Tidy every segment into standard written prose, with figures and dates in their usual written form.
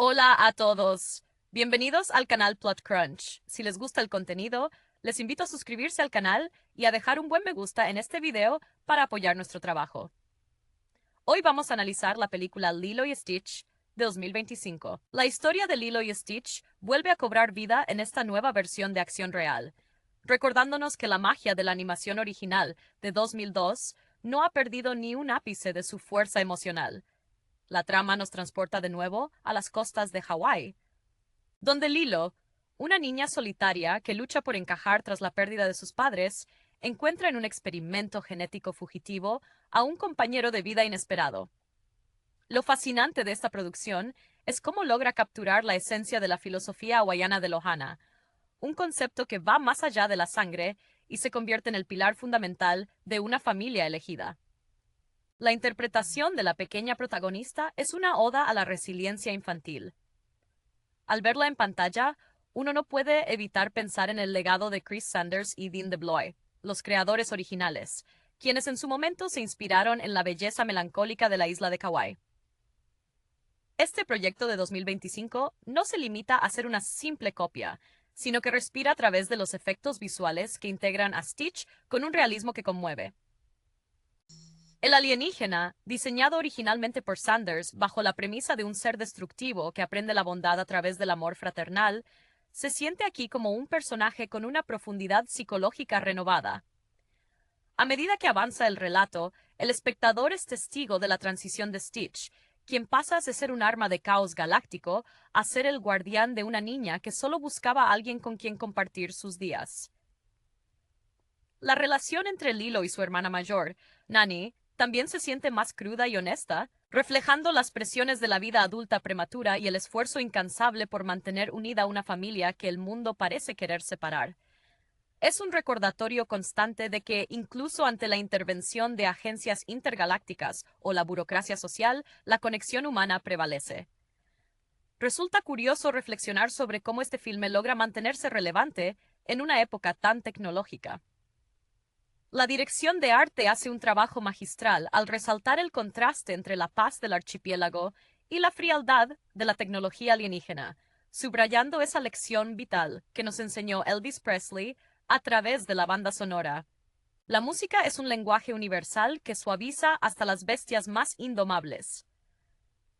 Hola a todos. Bienvenidos al canal Plot Crunch. Si les gusta el contenido, les invito a suscribirse al canal y a dejar un buen me gusta en este video para apoyar nuestro trabajo. Hoy vamos a analizar la película Lilo y Stitch de 2025. La historia de Lilo y Stitch vuelve a cobrar vida en esta nueva versión de acción real, recordándonos que la magia de la animación original de 2002 no ha perdido ni un ápice de su fuerza emocional. La trama nos transporta de nuevo a las costas de Hawái, donde Lilo, una niña solitaria que lucha por encajar tras la pérdida de sus padres, encuentra en un experimento genético fugitivo a un compañero de vida inesperado. Lo fascinante de esta producción es cómo logra capturar la esencia de la filosofía hawaiana de Lohana, un concepto que va más allá de la sangre y se convierte en el pilar fundamental de una familia elegida. La interpretación de la pequeña protagonista es una oda a la resiliencia infantil. Al verla en pantalla, uno no puede evitar pensar en el legado de Chris Sanders y Dean DeBlois, los creadores originales, quienes en su momento se inspiraron en la belleza melancólica de la isla de Kauai. Este proyecto de 2025 no se limita a ser una simple copia, sino que respira a través de los efectos visuales que integran a Stitch con un realismo que conmueve. El alienígena, diseñado originalmente por Sanders bajo la premisa de un ser destructivo que aprende la bondad a través del amor fraternal, se siente aquí como un personaje con una profundidad psicológica renovada. A medida que avanza el relato, el espectador es testigo de la transición de Stitch, quien pasa de ser un arma de caos galáctico a ser el guardián de una niña que solo buscaba a alguien con quien compartir sus días. La relación entre Lilo y su hermana mayor, Nani, también se siente más cruda y honesta, reflejando las presiones de la vida adulta prematura y el esfuerzo incansable por mantener unida una familia que el mundo parece querer separar. Es un recordatorio constante de que, incluso ante la intervención de agencias intergalácticas o la burocracia social, la conexión humana prevalece. Resulta curioso reflexionar sobre cómo este filme logra mantenerse relevante en una época tan tecnológica. La dirección de arte hace un trabajo magistral al resaltar el contraste entre la paz del archipiélago y la frialdad de la tecnología alienígena, subrayando esa lección vital que nos enseñó Elvis Presley a través de la banda sonora. La música es un lenguaje universal que suaviza hasta las bestias más indomables.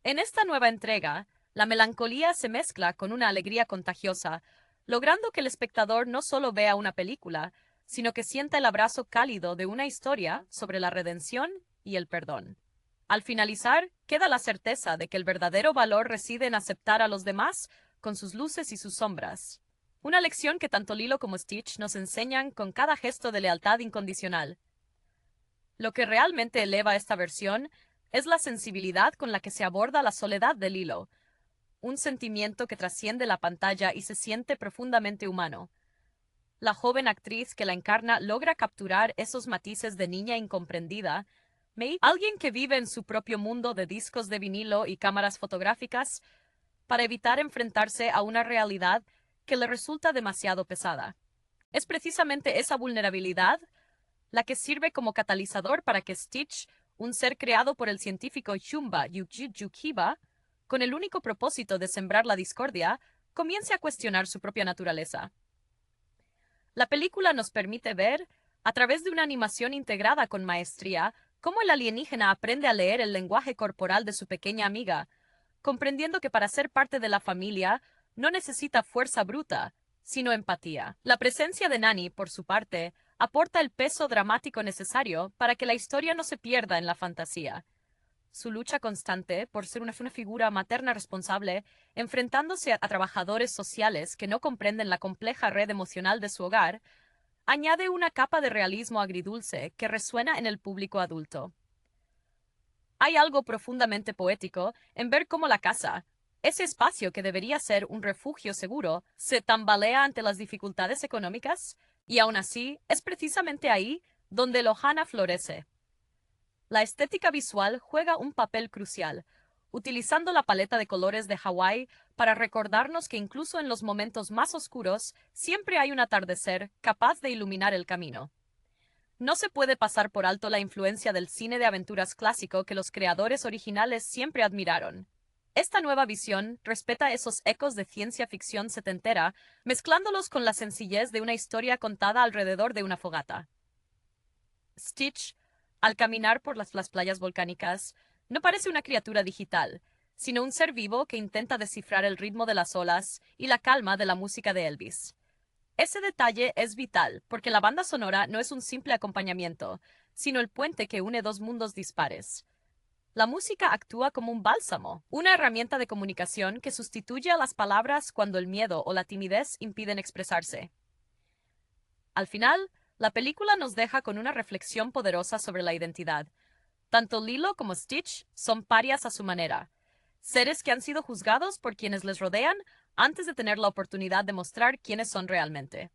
En esta nueva entrega, la melancolía se mezcla con una alegría contagiosa, logrando que el espectador no solo vea una película, sino que sienta el abrazo cálido de una historia sobre la redención y el perdón. Al finalizar, queda la certeza de que el verdadero valor reside en aceptar a los demás con sus luces y sus sombras. Una lección que tanto Lilo como Stitch nos enseñan con cada gesto de lealtad incondicional. Lo que realmente eleva esta versión es la sensibilidad con la que se aborda la soledad de Lilo, un sentimiento que trasciende la pantalla y se siente profundamente humano. La joven actriz que la encarna logra capturar esos matices de niña incomprendida, alguien que vive en su propio mundo de discos de vinilo y cámaras fotográficas, para evitar enfrentarse a una realidad que le resulta demasiado pesada. Es precisamente esa vulnerabilidad la que sirve como catalizador para que Stitch, un ser creado por el científico Shumba Yukiba, con el único propósito de sembrar la discordia, comience a cuestionar su propia naturaleza. La película nos permite ver, a través de una animación integrada con maestría, cómo el alienígena aprende a leer el lenguaje corporal de su pequeña amiga, comprendiendo que para ser parte de la familia no necesita fuerza bruta, sino empatía. La presencia de Nani, por su parte, aporta el peso dramático necesario para que la historia no se pierda en la fantasía. Su lucha constante por ser una figura materna responsable, enfrentándose a trabajadores sociales que no comprenden la compleja red emocional de su hogar, añade una capa de realismo agridulce que resuena en el público adulto. Hay algo profundamente poético en ver cómo la casa, ese espacio que debería ser un refugio seguro, se tambalea ante las dificultades económicas, y aún así es precisamente ahí donde Lohana florece. La estética visual juega un papel crucial, utilizando la paleta de colores de Hawái para recordarnos que incluso en los momentos más oscuros siempre hay un atardecer capaz de iluminar el camino. No se puede pasar por alto la influencia del cine de aventuras clásico que los creadores originales siempre admiraron. Esta nueva visión respeta esos ecos de ciencia ficción setentera, mezclándolos con la sencillez de una historia contada alrededor de una fogata. Stitch, al caminar por las playas volcánicas, no parece una criatura digital, sino un ser vivo que intenta descifrar el ritmo de las olas y la calma de la música de Elvis. Ese detalle es vital, porque la banda sonora no es un simple acompañamiento, sino el puente que une dos mundos dispares. La música actúa como un bálsamo, una herramienta de comunicación que sustituye a las palabras cuando el miedo o la timidez impiden expresarse. Al final, la película nos deja con una reflexión poderosa sobre la identidad. Tanto Lilo como Stitch son parias a su manera, seres que han sido juzgados por quienes les rodean antes de tener la oportunidad de mostrar quiénes son realmente.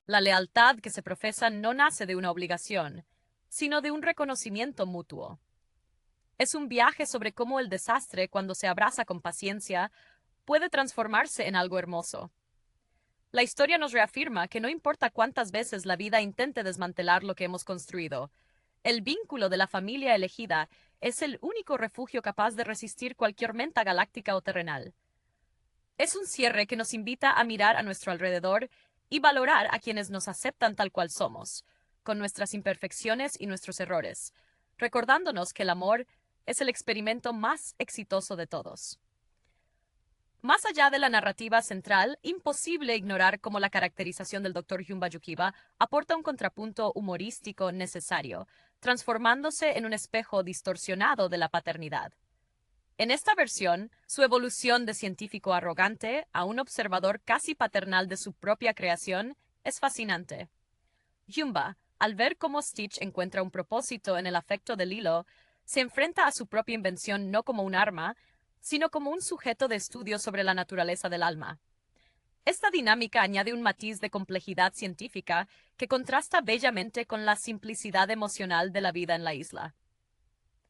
La lealtad que se profesa no nace de una obligación, sino de un reconocimiento mutuo. Es un viaje sobre cómo el desastre, cuando se abraza con paciencia, puede transformarse en algo hermoso. La historia nos reafirma que no importa cuántas veces la vida intente desmantelar lo que hemos construido, el vínculo de la familia elegida es el único refugio capaz de resistir cualquier tormenta galáctica o terrenal. Es un cierre que nos invita a mirar a nuestro alrededor y valorar a quienes nos aceptan tal cual somos, con nuestras imperfecciones y nuestros errores, recordándonos que el amor es el experimento más exitoso de todos. Más allá de la narrativa central, imposible ignorar cómo la caracterización del Dr. Jumba Yukiba aporta un contrapunto humorístico necesario, transformándose en un espejo distorsionado de la paternidad. En esta versión, su evolución de científico arrogante a un observador casi paternal de su propia creación es fascinante. Jumba, al ver cómo Stitch encuentra un propósito en el afecto de Lilo, se enfrenta a su propia invención no como un arma, sino como un sujeto de estudio sobre la naturaleza del alma. Esta dinámica añade un matiz de complejidad científica que contrasta bellamente con la simplicidad emocional de la vida en la isla.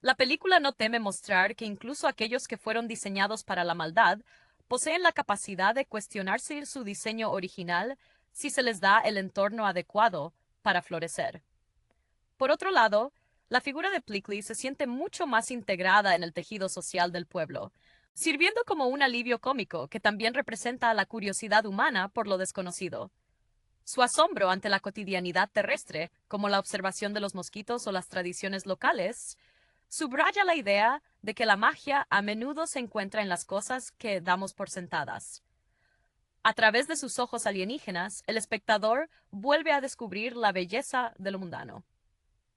La película no teme mostrar que incluso aquellos que fueron diseñados para la maldad poseen la capacidad de cuestionarse su diseño original si se les da el entorno adecuado para florecer. Por otro lado, la figura de Plickly se siente mucho más integrada en el tejido social del pueblo, sirviendo como un alivio cómico que también representa la curiosidad humana por lo desconocido. Su asombro ante la cotidianidad terrestre, como la observación de los mosquitos o las tradiciones locales, subraya la idea de que la magia a menudo se encuentra en las cosas que damos por sentadas. A través de sus ojos alienígenas, el espectador vuelve a descubrir la belleza de lo mundano.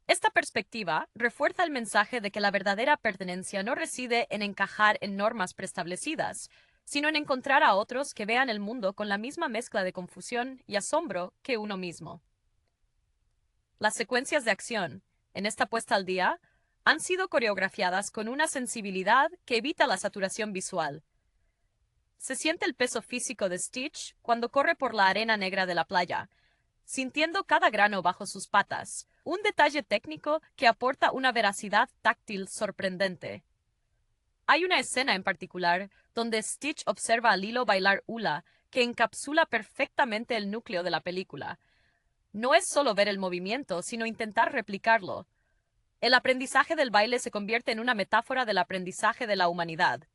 Esta perspectiva refuerza el mensaje de que la verdadera pertenencia no reside en encajar en normas preestablecidas, sino en encontrar a otros que vean el mundo con la misma mezcla de confusión y asombro que uno mismo. Las secuencias de acción, en esta puesta al día, han sido coreografiadas con una sensibilidad que evita la saturación visual. Se siente el peso físico de Stitch cuando corre por la arena negra de la playa, sintiendo cada grano bajo sus patas, un detalle técnico que aporta una veracidad táctil sorprendente. Hay una escena en particular donde Stitch observa a Lilo bailar hula, que encapsula perfectamente el núcleo de la película. No es solo ver el movimiento, sino intentar replicarlo. El aprendizaje del baile se convierte en una metáfora del aprendizaje de la humanidad.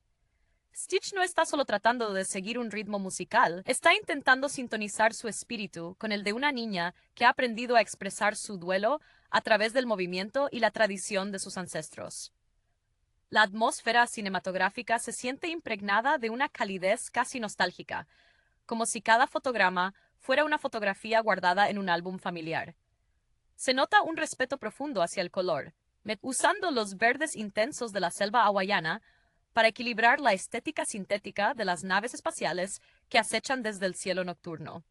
Stitch no está solo tratando de seguir un ritmo musical, está intentando sintonizar su espíritu con el de una niña que ha aprendido a expresar su duelo a través del movimiento y la tradición de sus ancestros. La atmósfera cinematográfica se siente impregnada de una calidez casi nostálgica, como si cada fotograma fuera una fotografía guardada en un álbum familiar. Se nota un respeto profundo hacia el color, usando los verdes intensos de la selva hawaiana para equilibrar la estética sintética de las naves espaciales que acechan desde el cielo nocturno.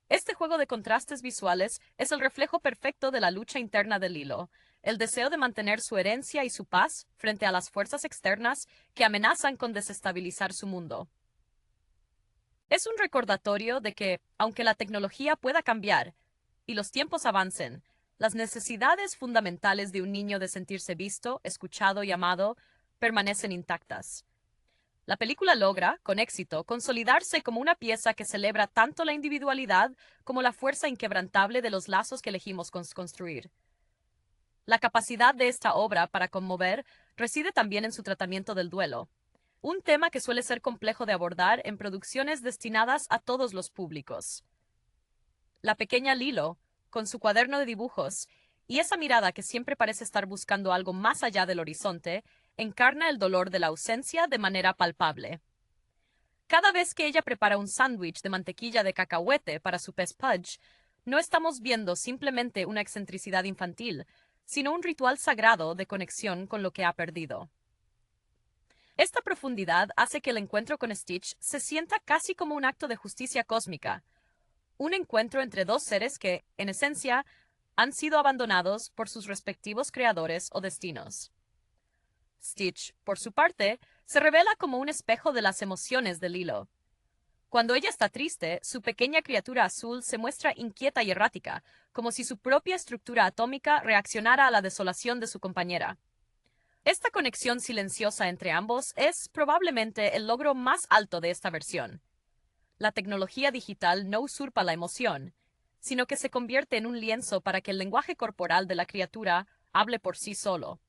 Este juego de contrastes visuales es el reflejo perfecto de la lucha interna de Lilo, el deseo de mantener su herencia y su paz frente a las fuerzas externas que amenazan con desestabilizar su mundo. Es un recordatorio de que, aunque la tecnología pueda cambiar y los tiempos avancen, las necesidades fundamentales de un niño de sentirse visto, escuchado y amado permanecen intactas. La película logra, con éxito, consolidarse como una pieza que celebra tanto la individualidad como la fuerza inquebrantable de los lazos que elegimos construir. La capacidad de esta obra para conmover reside también en su tratamiento del duelo, un tema que suele ser complejo de abordar en producciones destinadas a todos los públicos. La pequeña Lilo, con su cuaderno de dibujos y esa mirada que siempre parece estar buscando algo más allá del horizonte, encarna el dolor de la ausencia de manera palpable. Cada vez que ella prepara un sándwich de mantequilla de cacahuete para su pez Pudge, no estamos viendo simplemente una excentricidad infantil, sino un ritual sagrado de conexión con lo que ha perdido. Esta profundidad hace que el encuentro con Stitch se sienta casi como un acto de justicia cósmica, un encuentro entre dos seres que, en esencia, han sido abandonados por sus respectivos creadores o destinos. Stitch, por su parte, se revela como un espejo de las emociones de Lilo. Cuando ella está triste, su pequeña criatura azul se muestra inquieta y errática, como si su propia estructura atómica reaccionara a la desolación de su compañera. Esta conexión silenciosa entre ambos es probablemente el logro más alto de esta versión. La tecnología digital no usurpa la emoción, sino que se convierte en un lienzo para que el lenguaje corporal de la criatura hable por sí solo.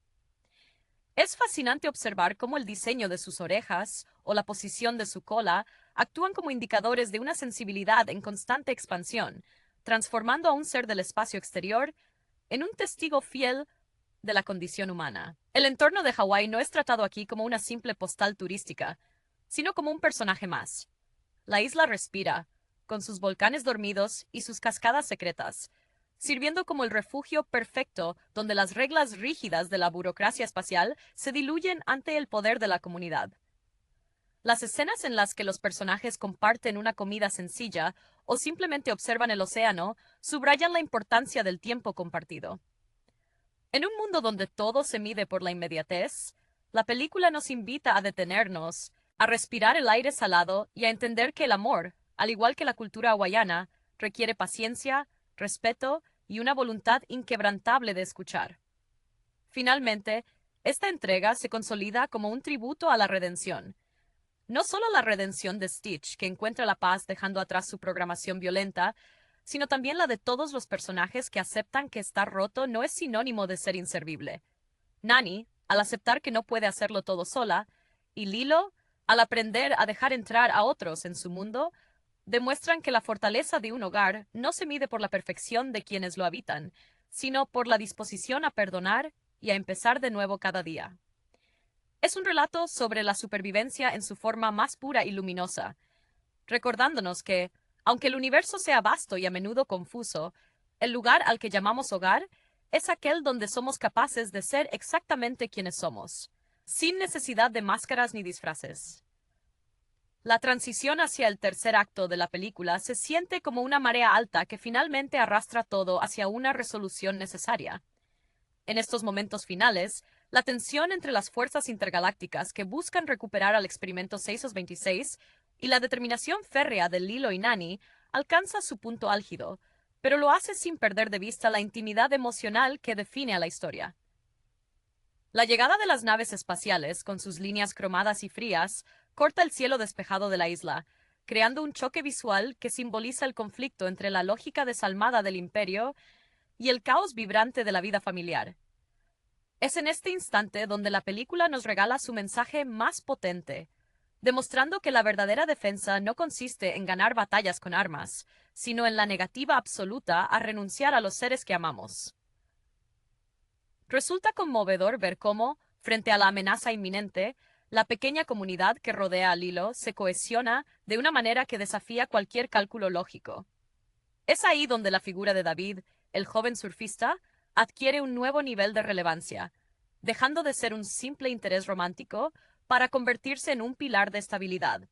Es fascinante observar cómo el diseño de sus orejas o la posición de su cola actúan como indicadores de una sensibilidad en constante expansión, transformando a un ser del espacio exterior en un testigo fiel de la condición humana. El entorno de Hawái no es tratado aquí como una simple postal turística, sino como un personaje más. La isla respira, con sus volcanes dormidos y sus cascadas secretas, sirviendo como el refugio perfecto donde las reglas rígidas de la burocracia espacial se diluyen ante el poder de la comunidad. Las escenas en las que los personajes comparten una comida sencilla o simplemente observan el océano subrayan la importancia del tiempo compartido. En un mundo donde todo se mide por la inmediatez, la película nos invita a detenernos, a respirar el aire salado y a entender que el amor, al igual que la cultura hawaiana, requiere paciencia, respeto y una voluntad inquebrantable de escuchar. Finalmente, esta entrega se consolida como un tributo a la redención. No solo la redención de Stitch, que encuentra la paz dejando atrás su programación violenta, sino también la de todos los personajes que aceptan que estar roto no es sinónimo de ser inservible. Nani, al aceptar que no puede hacerlo todo sola, y Lilo, al aprender a dejar entrar a otros en su mundo, demuestran que la fortaleza de un hogar no se mide por la perfección de quienes lo habitan, sino por la disposición a perdonar y a empezar de nuevo cada día. Es un relato sobre la supervivencia en su forma más pura y luminosa, recordándonos que, aunque el universo sea vasto y a menudo confuso, el lugar al que llamamos hogar es aquel donde somos capaces de ser exactamente quienes somos, sin necesidad de máscaras ni disfraces. La transición hacia el tercer acto de la película se siente como una marea alta que finalmente arrastra todo hacia una resolución necesaria. En estos momentos finales, la tensión entre las fuerzas intergalácticas que buscan recuperar al experimento 626 y la determinación férrea de Lilo y Nani alcanza su punto álgido, pero lo hace sin perder de vista la intimidad emocional que define a la historia. La llegada de las naves espaciales, con sus líneas cromadas y frías, corta el cielo despejado de la isla, creando un choque visual que simboliza el conflicto entre la lógica desalmada del imperio y el caos vibrante de la vida familiar. Es en este instante donde la película nos regala su mensaje más potente, demostrando que la verdadera defensa no consiste en ganar batallas con armas, sino en la negativa absoluta a renunciar a los seres que amamos. Resulta conmovedor ver cómo, frente a la amenaza inminente, la pequeña comunidad que rodea a Lilo se cohesiona de una manera que desafía cualquier cálculo lógico. Es ahí donde la figura de David, el joven surfista, adquiere un nuevo nivel de relevancia, dejando de ser un simple interés romántico para convertirse en un pilar de estabilidad.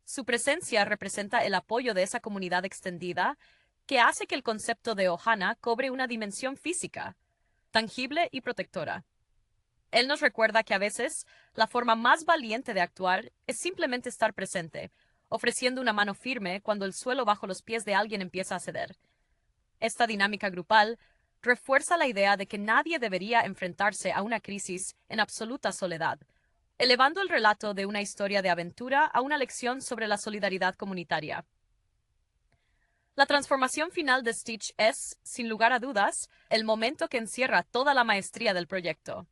Su presencia representa el apoyo de esa comunidad extendida que hace que el concepto de Ohana cobre una dimensión física, tangible y protectora. Él nos recuerda que a veces la forma más valiente de actuar es simplemente estar presente, ofreciendo una mano firme cuando el suelo bajo los pies de alguien empieza a ceder. Esta dinámica grupal refuerza la idea de que nadie debería enfrentarse a una crisis en absoluta soledad, elevando el relato de una historia de aventura a una lección sobre la solidaridad comunitaria. La transformación final de Stitch es, sin lugar a dudas, el momento que encierra toda la maestría del proyecto.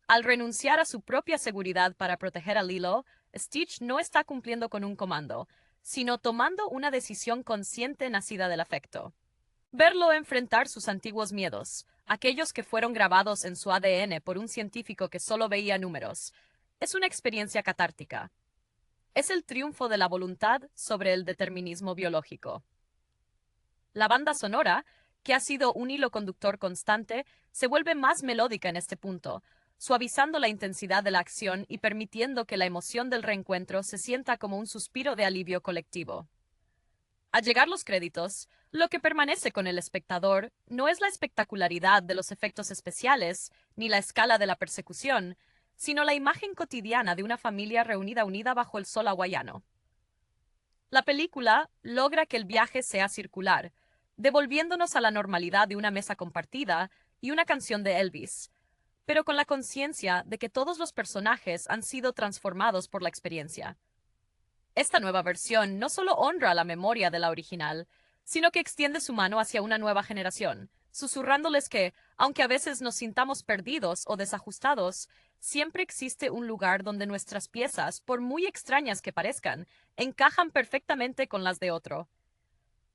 Al renunciar a su propia seguridad para proteger a Lilo, Stitch no está cumpliendo con un comando, sino tomando una decisión consciente nacida del afecto. Verlo enfrentar sus antiguos miedos, aquellos que fueron grabados en su ADN por un científico que solo veía números, es una experiencia catártica. Es el triunfo de la voluntad sobre el determinismo biológico. La banda sonora, que ha sido un hilo conductor constante, se vuelve más melódica en este punto, suavizando la intensidad de la acción y permitiendo que la emoción del reencuentro se sienta como un suspiro de alivio colectivo. Al llegar los créditos, lo que permanece con el espectador no es la espectacularidad de los efectos especiales ni la escala de la persecución, sino la imagen cotidiana de una familia reunida unida bajo el sol hawaiano. La película logra que el viaje sea circular, devolviéndonos a la normalidad de una mesa compartida y una canción de Elvis, pero con la conciencia de que todos los personajes han sido transformados por la experiencia. Esta nueva versión no solo honra la memoria de la original, sino que extiende su mano hacia una nueva generación, susurrándoles que, aunque a veces nos sintamos perdidos o desajustados, siempre existe un lugar donde nuestras piezas, por muy extrañas que parezcan, encajan perfectamente con las de otro.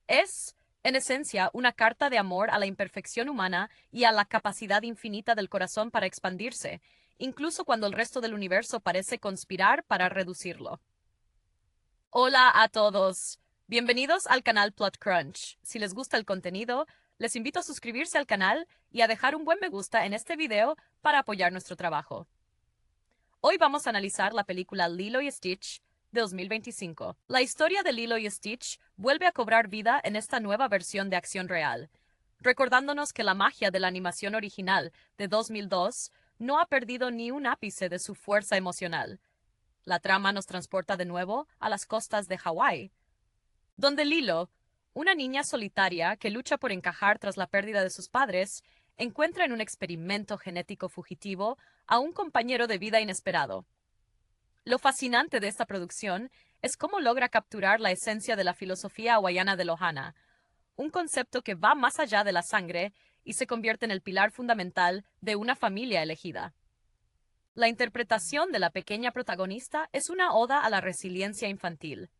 Es, en esencia, una carta de amor a la imperfección humana y a la capacidad infinita del corazón para expandirse, incluso cuando el resto del universo parece conspirar para reducirlo. Hola a todos. Bienvenidos al canal Plot Crunch. Si les gusta el contenido, les invito a suscribirse al canal y a dejar un buen me gusta en este video para apoyar nuestro trabajo. Hoy vamos a analizar la película Lilo y Stitch de 2025. La historia de Lilo y Stitch vuelve a cobrar vida en esta nueva versión de acción real, recordándonos que la magia de la animación original de 2002 no ha perdido ni un ápice de su fuerza emocional. La trama nos transporta de nuevo a las costas de Hawái, donde Lilo, una niña solitaria que lucha por encajar tras la pérdida de sus padres, encuentra en un experimento genético fugitivo a un compañero de vida inesperado. Lo fascinante de esta producción es cómo logra capturar la esencia de la filosofía hawaiana de Lohana, un concepto que va más allá de la sangre y se convierte en el pilar fundamental de una familia elegida. La interpretación de la pequeña protagonista es una oda a la resiliencia infantil.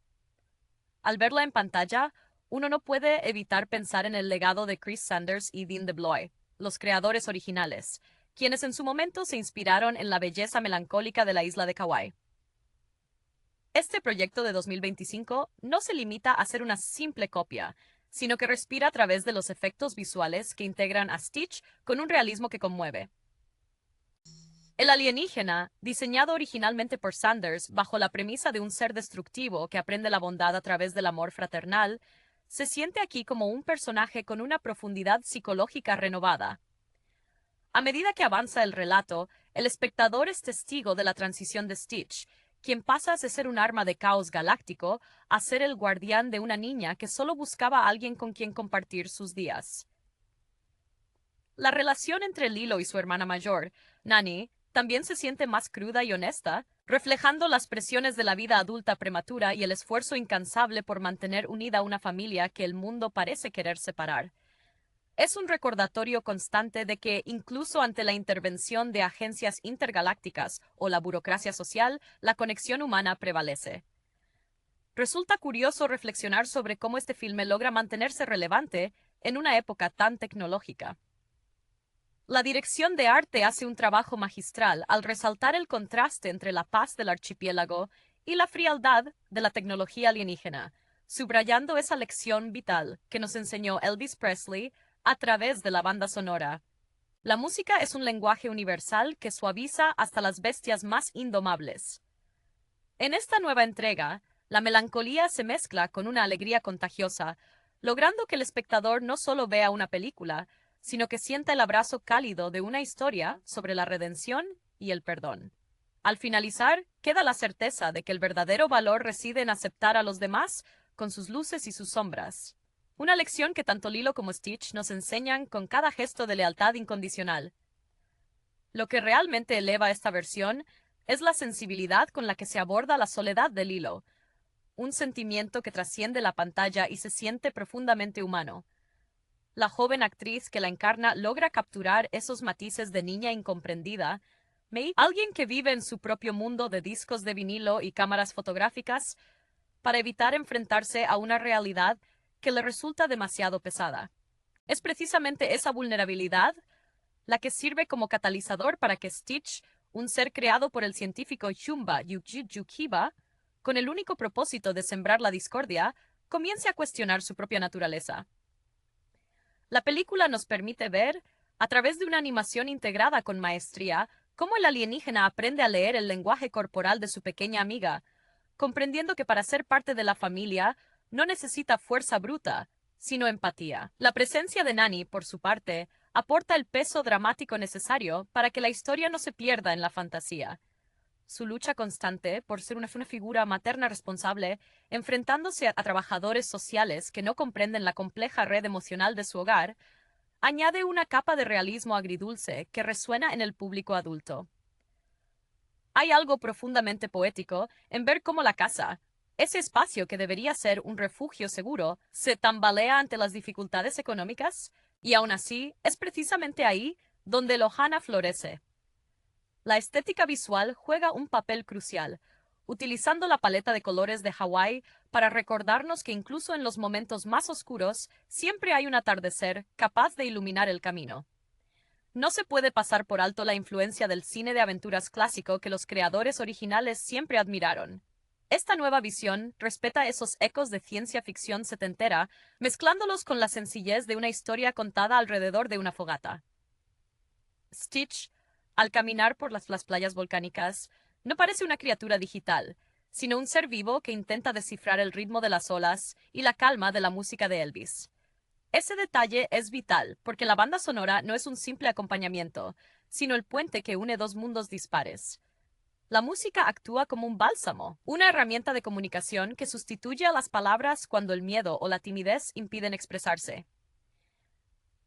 Al verla en pantalla, uno no puede evitar pensar en el legado de Chris Sanders y Dean DeBlois, los creadores originales, quienes en su momento se inspiraron en la belleza melancólica de la isla de Kauai. Este proyecto de 2025 no se limita a ser una simple copia, sino que respira a través de los efectos visuales que integran a Stitch con un realismo que conmueve. El alienígena, diseñado originalmente por Sanders bajo la premisa de un ser destructivo que aprende la bondad a través del amor fraternal, se siente aquí como un personaje con una profundidad psicológica renovada. A medida que avanza el relato, el espectador es testigo de la transición de Stitch, quien pasa de ser un arma de caos galáctico a ser el guardián de una niña que solo buscaba a alguien con quien compartir sus días. La relación entre Lilo y su hermana mayor, Nani, también se siente más cruda y honesta, reflejando las presiones de la vida adulta prematura y el esfuerzo incansable por mantener unida una familia que el mundo parece querer separar. Es un recordatorio constante de que, incluso ante la intervención de agencias intergalácticas o la burocracia social, la conexión humana prevalece. Resulta curioso reflexionar sobre cómo este filme logra mantenerse relevante en una época tan tecnológica. La dirección de arte hace un trabajo magistral al resaltar el contraste entre la paz del archipiélago y la frialdad de la tecnología alienígena, subrayando esa lección vital que nos enseñó Elvis Presley a través de la banda sonora. La música es un lenguaje universal que suaviza hasta las bestias más indomables. En esta nueva entrega, la melancolía se mezcla con una alegría contagiosa, logrando que el espectador no solo vea una película, sino que sienta el abrazo cálido de una historia sobre la redención y el perdón. Al finalizar, queda la certeza de que el verdadero valor reside en aceptar a los demás con sus luces y sus sombras. Una lección que tanto Lilo como Stitch nos enseñan con cada gesto de lealtad incondicional. Lo que realmente eleva esta versión es la sensibilidad con la que se aborda la soledad de Lilo, un sentimiento que trasciende la pantalla y se siente profundamente humano. La joven actriz que la encarna logra capturar esos matices de niña incomprendida. Alguien que vive en su propio mundo de discos de vinilo y cámaras fotográficas para evitar enfrentarse a una realidad que le resulta demasiado pesada. Es precisamente esa vulnerabilidad la que sirve como catalizador para que Stitch, un ser creado por el científico Jumba Yukiba, con el único propósito de sembrar la discordia, comience a cuestionar su propia naturaleza. La película nos permite ver, a través de una animación integrada con maestría, cómo el alienígena aprende a leer el lenguaje corporal de su pequeña amiga, comprendiendo que para ser parte de la familia no necesita fuerza bruta, sino empatía. La presencia de Nani, por su parte, aporta el peso dramático necesario para que la historia no se pierda en la fantasía. Su lucha constante por ser una figura materna responsable, enfrentándose a trabajadores sociales que no comprenden la compleja red emocional de su hogar, añade una capa de realismo agridulce que resuena en el público adulto. Hay algo profundamente poético en ver cómo la casa, ese espacio que debería ser un refugio seguro, se tambalea ante las dificultades económicas, y aún así es precisamente ahí donde Lohana florece. La estética visual juega un papel crucial, utilizando la paleta de colores de Hawái para recordarnos que incluso en los momentos más oscuros siempre hay un atardecer capaz de iluminar el camino. No se puede pasar por alto la influencia del cine de aventuras clásico que los creadores originales siempre admiraron. Esta nueva visión respeta esos ecos de ciencia ficción setentera, mezclándolos con la sencillez de una historia contada alrededor de una fogata. Stitch, al caminar por las playas volcánicas, no parece una criatura digital, sino un ser vivo que intenta descifrar el ritmo de las olas y la calma de la música de Elvis. Ese detalle es vital porque la banda sonora no es un simple acompañamiento, sino el puente que une dos mundos dispares. La música actúa como un bálsamo, una herramienta de comunicación que sustituye a las palabras cuando el miedo o la timidez impiden expresarse.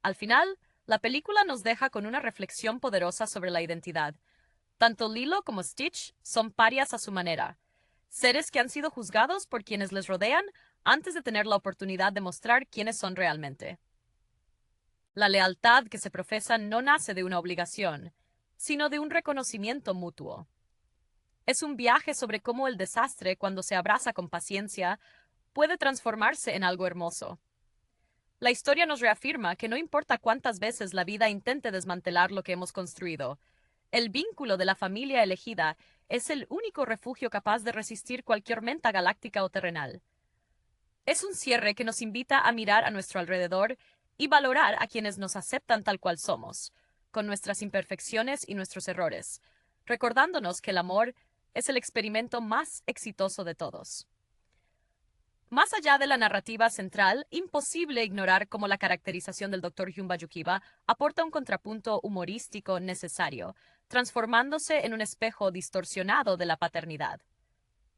Al final, la película nos deja con una reflexión poderosa sobre la identidad. Tanto Lilo como Stitch son parias a su manera, seres que han sido juzgados por quienes les rodean antes de tener la oportunidad de mostrar quiénes son realmente. La lealtad que se profesa no nace de una obligación, sino de un reconocimiento mutuo. Es un viaje sobre cómo el desastre, cuando se abraza con paciencia, puede transformarse en algo hermoso. La historia nos reafirma que no importa cuántas veces la vida intente desmantelar lo que hemos construido, el vínculo de la familia elegida es el único refugio capaz de resistir cualquier tormenta galáctica o terrenal. Es un cierre que nos invita a mirar a nuestro alrededor y valorar a quienes nos aceptan tal cual somos, con nuestras imperfecciones y nuestros errores, recordándonos que el amor es el experimento más exitoso de todos. Más allá de la narrativa central, imposible ignorar cómo la caracterización del Dr. Jumba Yukiba aporta un contrapunto humorístico necesario, transformándose en un espejo distorsionado de la paternidad.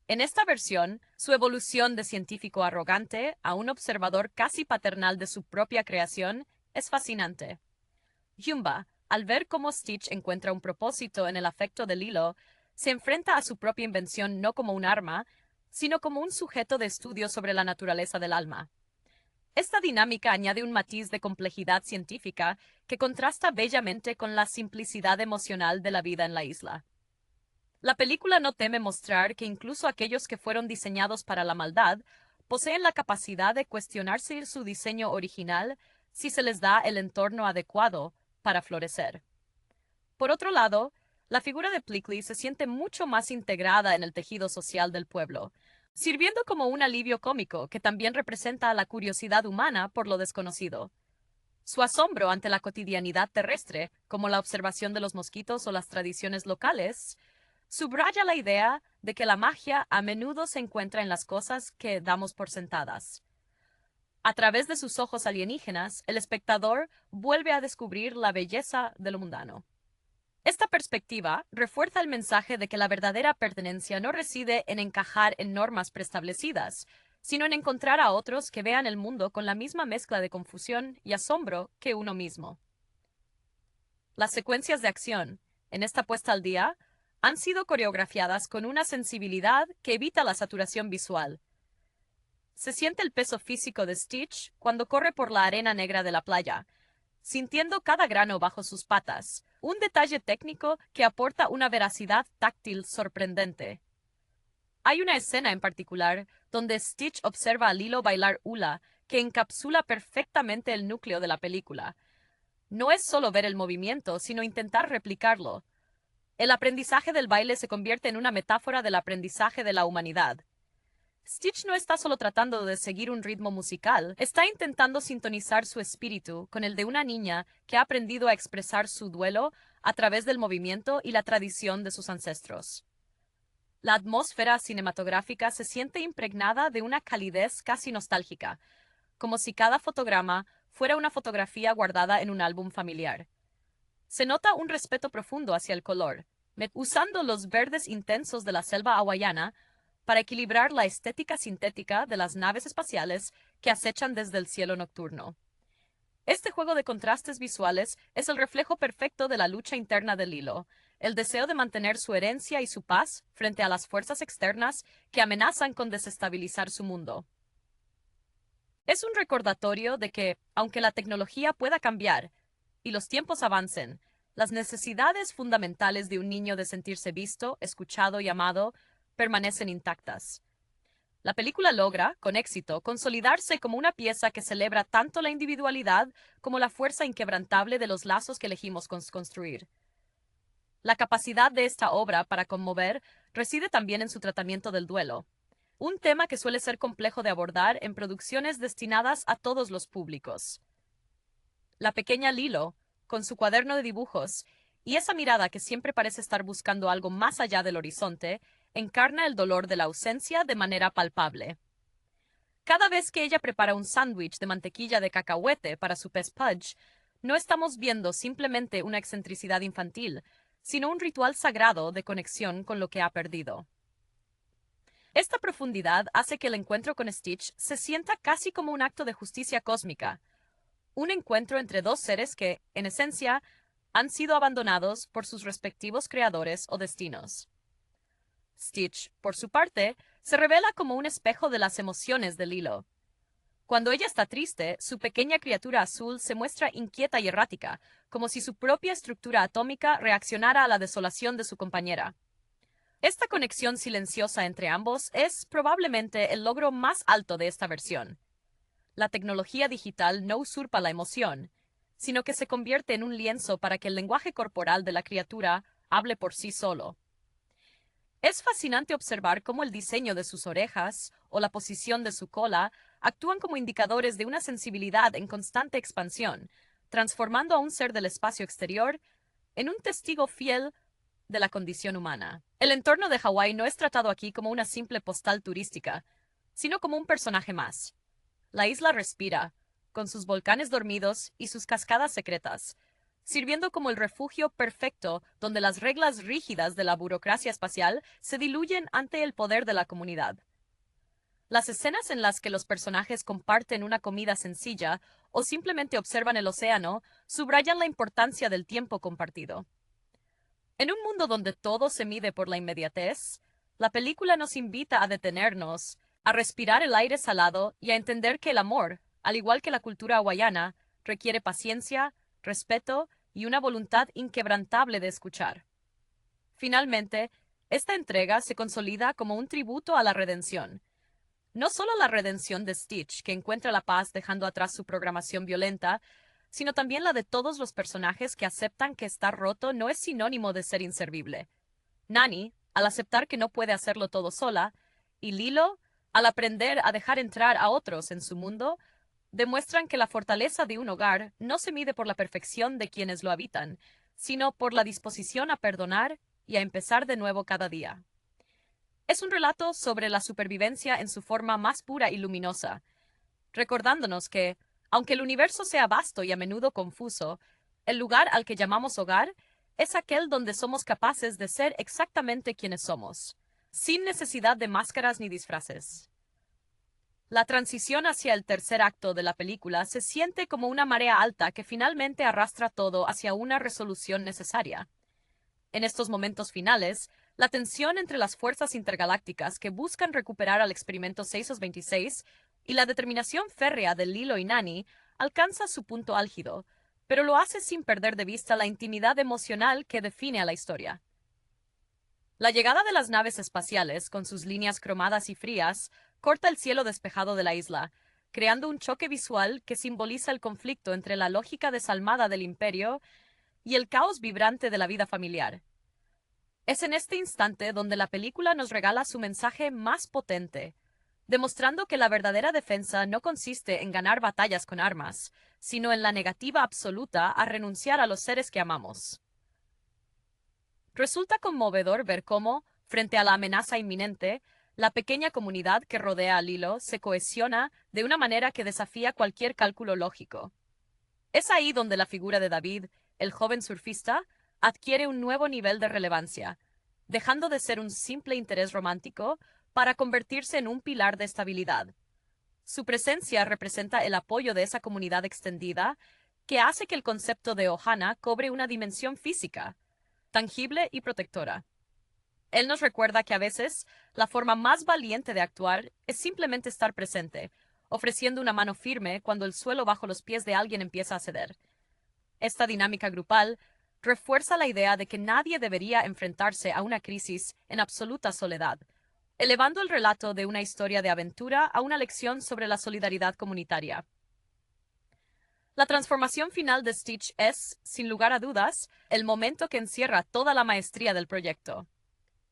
En esta versión, su evolución de científico arrogante a un observador casi paternal de su propia creación es fascinante. Jumba, al ver cómo Stitch encuentra un propósito en el afecto de Lilo, se enfrenta a su propia invención no como un arma, sino como un sujeto de estudio sobre la naturaleza del alma. Esta dinámica añade un matiz de complejidad científica que contrasta bellamente con la simplicidad emocional de la vida en la isla. La película no teme mostrar que incluso aquellos que fueron diseñados para la maldad poseen la capacidad de cuestionarse su diseño original si se les da el entorno adecuado para florecer. Por otro lado, la figura de Plickly se siente mucho más integrada en el tejido social del pueblo, sirviendo como un alivio cómico que también representa la curiosidad humana por lo desconocido. Su asombro ante la cotidianidad terrestre, como la observación de los mosquitos o las tradiciones locales, subraya la idea de que la magia a menudo se encuentra en las cosas que damos por sentadas. A través de sus ojos alienígenas, el espectador vuelve a descubrir la belleza de lo mundano. Esta perspectiva refuerza el mensaje de que la verdadera pertenencia no reside en encajar en normas preestablecidas, sino en encontrar a otros que vean el mundo con la misma mezcla de confusión y asombro que uno mismo. Las secuencias de acción, en esta puesta al día, han sido coreografiadas con una sensibilidad que evita la saturación visual. Se siente el peso físico de Stitch cuando corre por la arena negra de la playa, sintiendo cada grano bajo sus patas, un detalle técnico que aporta una veracidad táctil sorprendente. Hay una escena en particular donde Stitch observa a Lilo bailar hula que encapsula perfectamente el núcleo de la película. No es solo ver el movimiento, sino intentar replicarlo. El aprendizaje del baile se convierte en una metáfora del aprendizaje de la humanidad. Stitch no está solo tratando de seguir un ritmo musical, está intentando sintonizar su espíritu con el de una niña que ha aprendido a expresar su duelo a través del movimiento y la tradición de sus ancestros. La atmósfera cinematográfica se siente impregnada de una calidez casi nostálgica, como si cada fotograma fuera una fotografía guardada en un álbum familiar. Se nota un respeto profundo hacia el color, usando los verdes intensos de la selva hawaiana para equilibrar la estética sintética de las naves espaciales que acechan desde el cielo nocturno. Este juego de contrastes visuales es el reflejo perfecto de la lucha interna de Lilo, el deseo de mantener su herencia y su paz frente a las fuerzas externas que amenazan con desestabilizar su mundo. Es un recordatorio de que, aunque la tecnología pueda cambiar y los tiempos avancen, las necesidades fundamentales de un niño de sentirse visto, escuchado y amado permanecen intactas. La película logra, con éxito, consolidarse como una pieza que celebra tanto la individualidad como la fuerza inquebrantable de los lazos que elegimos construir. La capacidad de esta obra para conmover reside también en su tratamiento del duelo, un tema que suele ser complejo de abordar en producciones destinadas a todos los públicos. La pequeña Lilo, con su cuaderno de dibujos y esa mirada que siempre parece estar buscando algo más allá del horizonte, encarna el dolor de la ausencia de manera palpable. Cada vez que ella prepara un sándwich de mantequilla de cacahuete para su pez Pudge, no estamos viendo simplemente una excentricidad infantil, sino un ritual sagrado de conexión con lo que ha perdido. Esta profundidad hace que el encuentro con Stitch se sienta casi como un acto de justicia cósmica, un encuentro entre dos seres que, en esencia, han sido abandonados por sus respectivos creadores o destinos. Stitch, por su parte, se revela como un espejo de las emociones de Lilo. Cuando ella está triste, su pequeña criatura azul se muestra inquieta y errática, como si su propia estructura atómica reaccionara a la desolación de su compañera. Esta conexión silenciosa entre ambos es probablemente el logro más alto de esta versión. La tecnología digital no usurpa la emoción, sino que se convierte en un lienzo para que el lenguaje corporal de la criatura hable por sí solo. Es fascinante observar cómo el diseño de sus orejas o la posición de su cola actúan como indicadores de una sensibilidad en constante expansión, transformando a un ser del espacio exterior en un testigo fiel de la condición humana. El entorno de Hawái no es tratado aquí como una simple postal turística, sino como un personaje más. La isla respira, con sus volcanes dormidos y sus cascadas secretas, sirviendo como el refugio perfecto donde las reglas rígidas de la burocracia espacial se diluyen ante el poder de la comunidad. Las escenas en las que los personajes comparten una comida sencilla o simplemente observan el océano subrayan la importancia del tiempo compartido. En un mundo donde todo se mide por la inmediatez, la película nos invita a detenernos, a respirar el aire salado y a entender que el amor, al igual que la cultura hawaiana, requiere paciencia, respeto y una voluntad inquebrantable de escuchar. Finalmente, esta entrega se consolida como un tributo a la redención. No solo la redención de Stitch, que encuentra la paz dejando atrás su programación violenta, sino también la de todos los personajes que aceptan que estar roto no es sinónimo de ser inservible. Nani, al aceptar que no puede hacerlo todo sola, y Lilo, al aprender a dejar entrar a otros en su mundo, demuestran que la fortaleza de un hogar no se mide por la perfección de quienes lo habitan, sino por la disposición a perdonar y a empezar de nuevo cada día. Es un relato sobre la supervivencia en su forma más pura y luminosa, recordándonos que, aunque el universo sea vasto y a menudo confuso, el lugar al que llamamos hogar es aquel donde somos capaces de ser exactamente quienes somos, sin necesidad de máscaras ni disfraces. La transición hacia el tercer acto de la película se siente como una marea alta que finalmente arrastra todo hacia una resolución necesaria. En estos momentos finales, la tensión entre las fuerzas intergalácticas que buscan recuperar al experimento 626 y la determinación férrea de Lilo y Nani alcanza su punto álgido, pero lo hace sin perder de vista la intimidad emocional que define a la historia. La llegada de las naves espaciales, con sus líneas cromadas y frías, corta el cielo despejado de la isla, creando un choque visual que simboliza el conflicto entre la lógica desalmada del imperio y el caos vibrante de la vida familiar. Es en este instante donde la película nos regala su mensaje más potente, demostrando que la verdadera defensa no consiste en ganar batallas con armas, sino en la negativa absoluta a renunciar a los seres que amamos. Resulta conmovedor ver cómo, frente a la amenaza inminente, la pequeña comunidad que rodea a Lilo se cohesiona de una manera que desafía cualquier cálculo lógico. Es ahí donde la figura de David, el joven surfista, adquiere un nuevo nivel de relevancia, dejando de ser un simple interés romántico para convertirse en un pilar de estabilidad. Su presencia representa el apoyo de esa comunidad extendida que hace que el concepto de Ohana cobre una dimensión física, tangible y protectora. Él nos recuerda que a veces la forma más valiente de actuar es simplemente estar presente, ofreciendo una mano firme cuando el suelo bajo los pies de alguien empieza a ceder. Esta dinámica grupal refuerza la idea de que nadie debería enfrentarse a una crisis en absoluta soledad, elevando el relato de una historia de aventura a una lección sobre la solidaridad comunitaria. La transformación final de Stitch es, sin lugar a dudas, el momento que encierra toda la maestría del proyecto.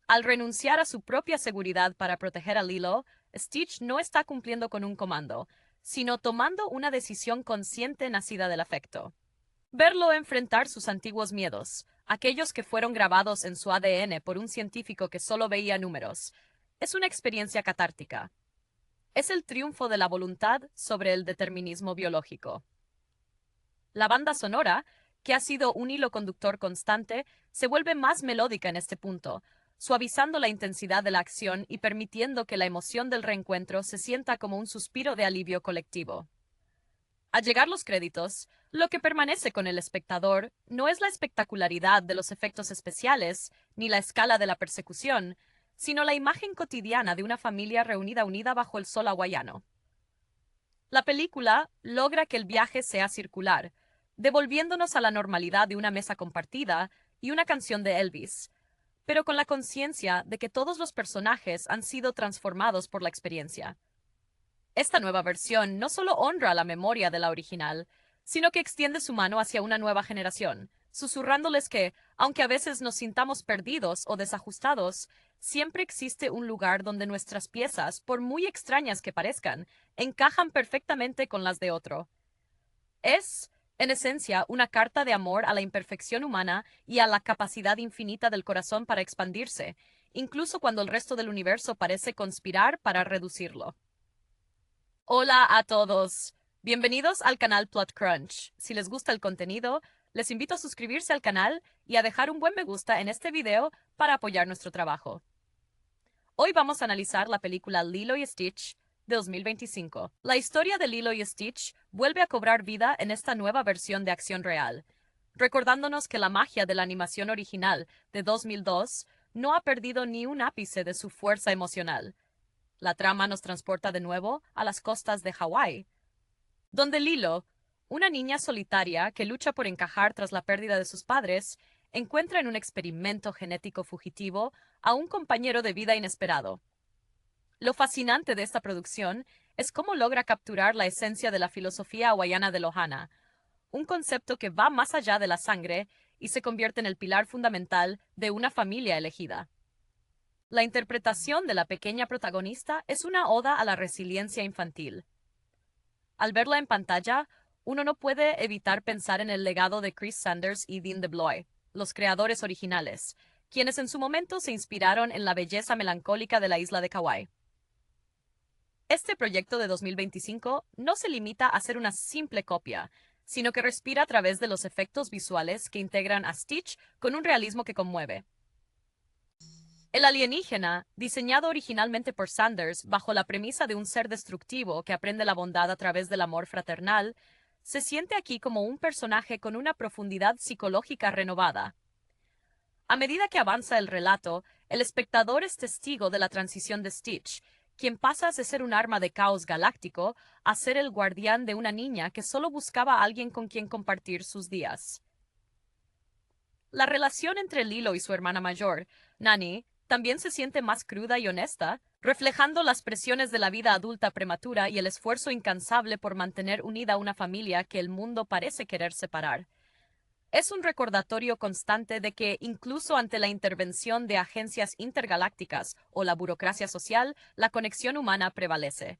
Al renunciar a su propia seguridad para proteger a Lilo, Stitch no está cumpliendo con un comando, sino tomando una decisión consciente nacida del afecto. Verlo enfrentar sus antiguos miedos, aquellos que fueron grabados en su ADN por un científico que solo veía números, es una experiencia catártica. Es el triunfo de la voluntad sobre el determinismo biológico. La banda sonora, que ha sido un hilo conductor constante, se vuelve más melódica en este punto, suavizando la intensidad de la acción y permitiendo que la emoción del reencuentro se sienta como un suspiro de alivio colectivo. Al llegar los créditos, lo que permanece con el espectador no es la espectacularidad de los efectos especiales ni la escala de la persecución, sino la imagen cotidiana de una familia reunida unida bajo el sol hawaiano. La película logra que el viaje sea circular, devolviéndonos a la normalidad de una mesa compartida y una canción de Elvis, pero con la conciencia de que todos los personajes han sido transformados por la experiencia. Esta nueva versión no solo honra la memoria de la original, sino que extiende su mano hacia una nueva generación, susurrándoles que, aunque a veces nos sintamos perdidos o desajustados, siempre existe un lugar donde nuestras piezas, por muy extrañas que parezcan, encajan perfectamente con las de otro. Es, en esencia, una carta de amor a la imperfección humana y a la capacidad infinita del corazón para expandirse, incluso cuando el resto del universo parece conspirar para reducirlo. Hola a todos. Bienvenidos al canal Plot Crunch. Si les gusta el contenido, les invito a suscribirse al canal y a dejar un buen me gusta en este video para apoyar nuestro trabajo. Hoy vamos a analizar la película Lilo y Stitch de 2025. La historia de Lilo y Stitch vuelve a cobrar vida en esta nueva versión de acción real, recordándonos que la magia de la animación original de 2002 no ha perdido ni un ápice de su fuerza emocional. La trama nos transporta de nuevo a las costas de Hawái, donde Lilo, una niña solitaria que lucha por encajar tras la pérdida de sus padres, encuentra en un experimento genético fugitivo a un compañero de vida inesperado. Lo fascinante de esta producción es cómo logra capturar la esencia de la filosofía hawaiana de Ohana, un concepto que va más allá de la sangre y se convierte en el pilar fundamental de una familia elegida. La interpretación de la pequeña protagonista es una oda a la resiliencia infantil. Al verla en pantalla, uno no puede evitar pensar en el legado de Chris Sanders y Dean DeBlois, los creadores originales, quienes en su momento se inspiraron en la belleza melancólica de la isla de Kauai. Este proyecto de 2025 no se limita a ser una simple copia, sino que respira a través de los efectos visuales que integran a Stitch con un realismo que conmueve. El alienígena, diseñado originalmente por Sanders bajo la premisa de un ser destructivo que aprende la bondad a través del amor fraternal, se siente aquí como un personaje con una profundidad psicológica renovada. A medida que avanza el relato, el espectador es testigo de la transición de Stitch, quien pasa de ser un arma de caos galáctico a ser el guardián de una niña que solo buscaba a alguien con quien compartir sus días. La relación entre Lilo y su hermana mayor, Nani, también se siente más cruda y honesta, reflejando las presiones de la vida adulta prematura y el esfuerzo incansable por mantener unida una familia que el mundo parece querer separar. Es un recordatorio constante de que, incluso ante la intervención de agencias intergalácticas o la burocracia social, la conexión humana prevalece.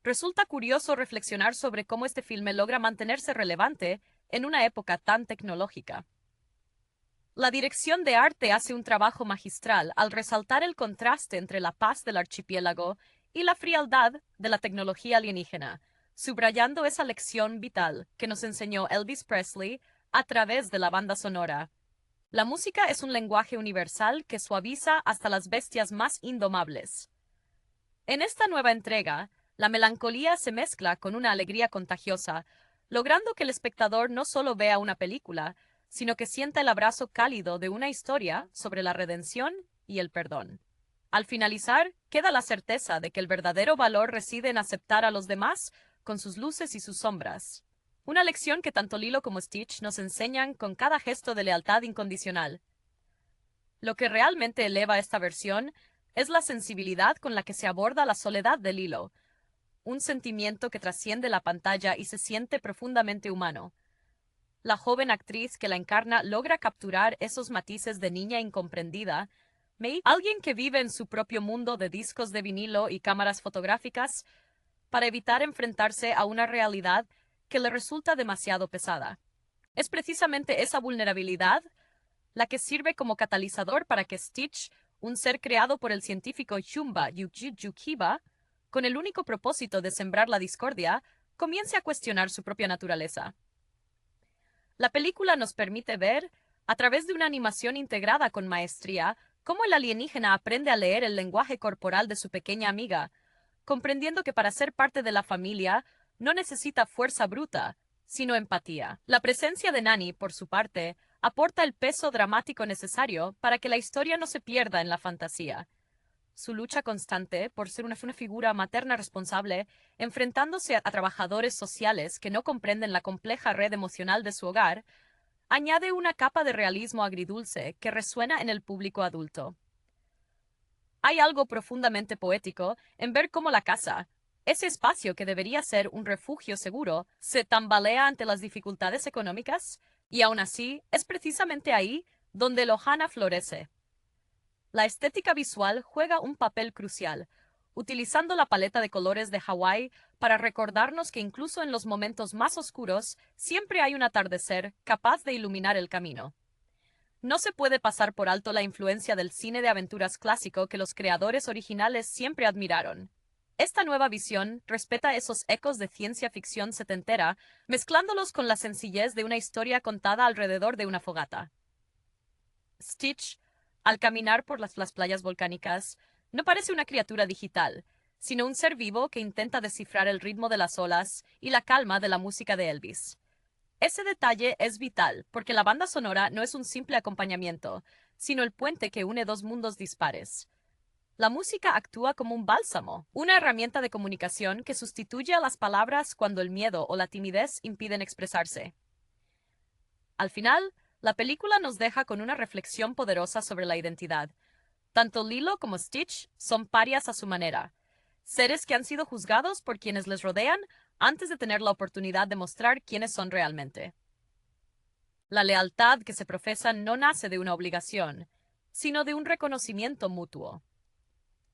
Resulta curioso reflexionar sobre cómo este filme logra mantenerse relevante en una época tan tecnológica. La dirección de arte hace un trabajo magistral al resaltar el contraste entre la paz del archipiélago y la frialdad de la tecnología alienígena, subrayando esa lección vital que nos enseñó Elvis Presley a través de la banda sonora. La música es un lenguaje universal que suaviza hasta las bestias más indomables. En esta nueva entrega, la melancolía se mezcla con una alegría contagiosa, logrando que el espectador no solo vea una película, sino que sienta el abrazo cálido de una historia sobre la redención y el perdón. Al finalizar, queda la certeza de que el verdadero valor reside en aceptar a los demás con sus luces y sus sombras. Una lección que tanto Lilo como Stitch nos enseñan con cada gesto de lealtad incondicional. Lo que realmente eleva esta versión es la sensibilidad con la que se aborda la soledad de Lilo, un sentimiento que trasciende la pantalla y se siente profundamente humano. La joven actriz que la encarna logra capturar esos matices de niña incomprendida, alguien que vive en su propio mundo de discos de vinilo y cámaras fotográficas, para evitar enfrentarse a una realidad que le resulta demasiado pesada. Es precisamente esa vulnerabilidad la que sirve como catalizador para que Stitch, un ser creado por el científico Jumba Yukiba, con el único propósito de sembrar la discordia, comience a cuestionar su propia naturaleza. La película nos permite ver, a través de una animación integrada con maestría, cómo el alienígena aprende a leer el lenguaje corporal de su pequeña amiga, comprendiendo que para ser parte de la familia no necesita fuerza bruta, sino empatía. La presencia de Nani, por su parte, aporta el peso dramático necesario para que la historia no se pierda en la fantasía. Su lucha constante por ser una figura materna responsable, enfrentándose a trabajadores sociales que no comprenden la compleja red emocional de su hogar, añade una capa de realismo agridulce que resuena en el público adulto. Hay algo profundamente poético en ver cómo la casa, ese espacio que debería ser un refugio seguro, se tambalea ante las dificultades económicas, y aún así es precisamente ahí donde el Ohana florece. La estética visual juega un papel crucial, utilizando la paleta de colores de Hawái para recordarnos que incluso en los momentos más oscuros siempre hay un atardecer capaz de iluminar el camino. No se puede pasar por alto la influencia del cine de aventuras clásico que los creadores originales siempre admiraron. Esta nueva visión respeta esos ecos de ciencia ficción setentera, mezclándolos con la sencillez de una historia contada alrededor de una fogata. Stitch, al caminar por las playas volcánicas, no parece una criatura digital, sino un ser vivo que intenta descifrar el ritmo de las olas y la calma de la música de Elvis. Ese detalle es vital porque la banda sonora no es un simple acompañamiento, sino el puente que une dos mundos dispares. La música actúa como un bálsamo, una herramienta de comunicación que sustituye a las palabras cuando el miedo o la timidez impiden expresarse. Al final, la película nos deja con una reflexión poderosa sobre la identidad. Tanto Lilo como Stitch son parias a su manera, seres que han sido juzgados por quienes les rodean antes de tener la oportunidad de mostrar quiénes son realmente. La lealtad que se profesa no nace de una obligación, sino de un reconocimiento mutuo.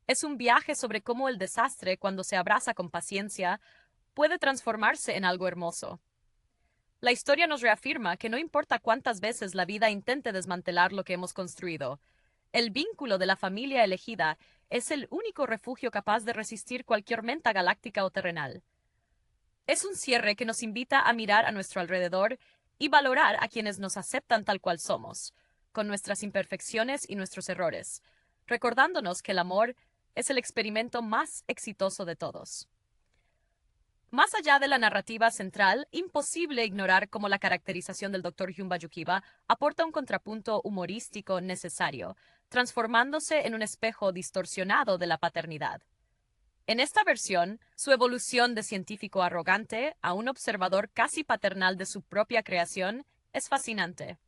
Es un viaje sobre cómo el desastre, cuando se abraza con paciencia, puede transformarse en algo hermoso. La historia nos reafirma que no importa cuántas veces la vida intente desmantelar lo que hemos construido, el vínculo de la familia elegida es el único refugio capaz de resistir cualquier tormenta galáctica o terrenal. Es un cierre que nos invita a mirar a nuestro alrededor y valorar a quienes nos aceptan tal cual somos, con nuestras imperfecciones y nuestros errores, recordándonos que el amor es el experimento más exitoso de todos. Más allá de la narrativa central, imposible ignorar cómo la caracterización del Dr. Jumba Yukiba aporta un contrapunto humorístico necesario, transformándose en un espejo distorsionado de la paternidad. En esta versión, su evolución de científico arrogante a un observador casi paternal de su propia creación es fascinante.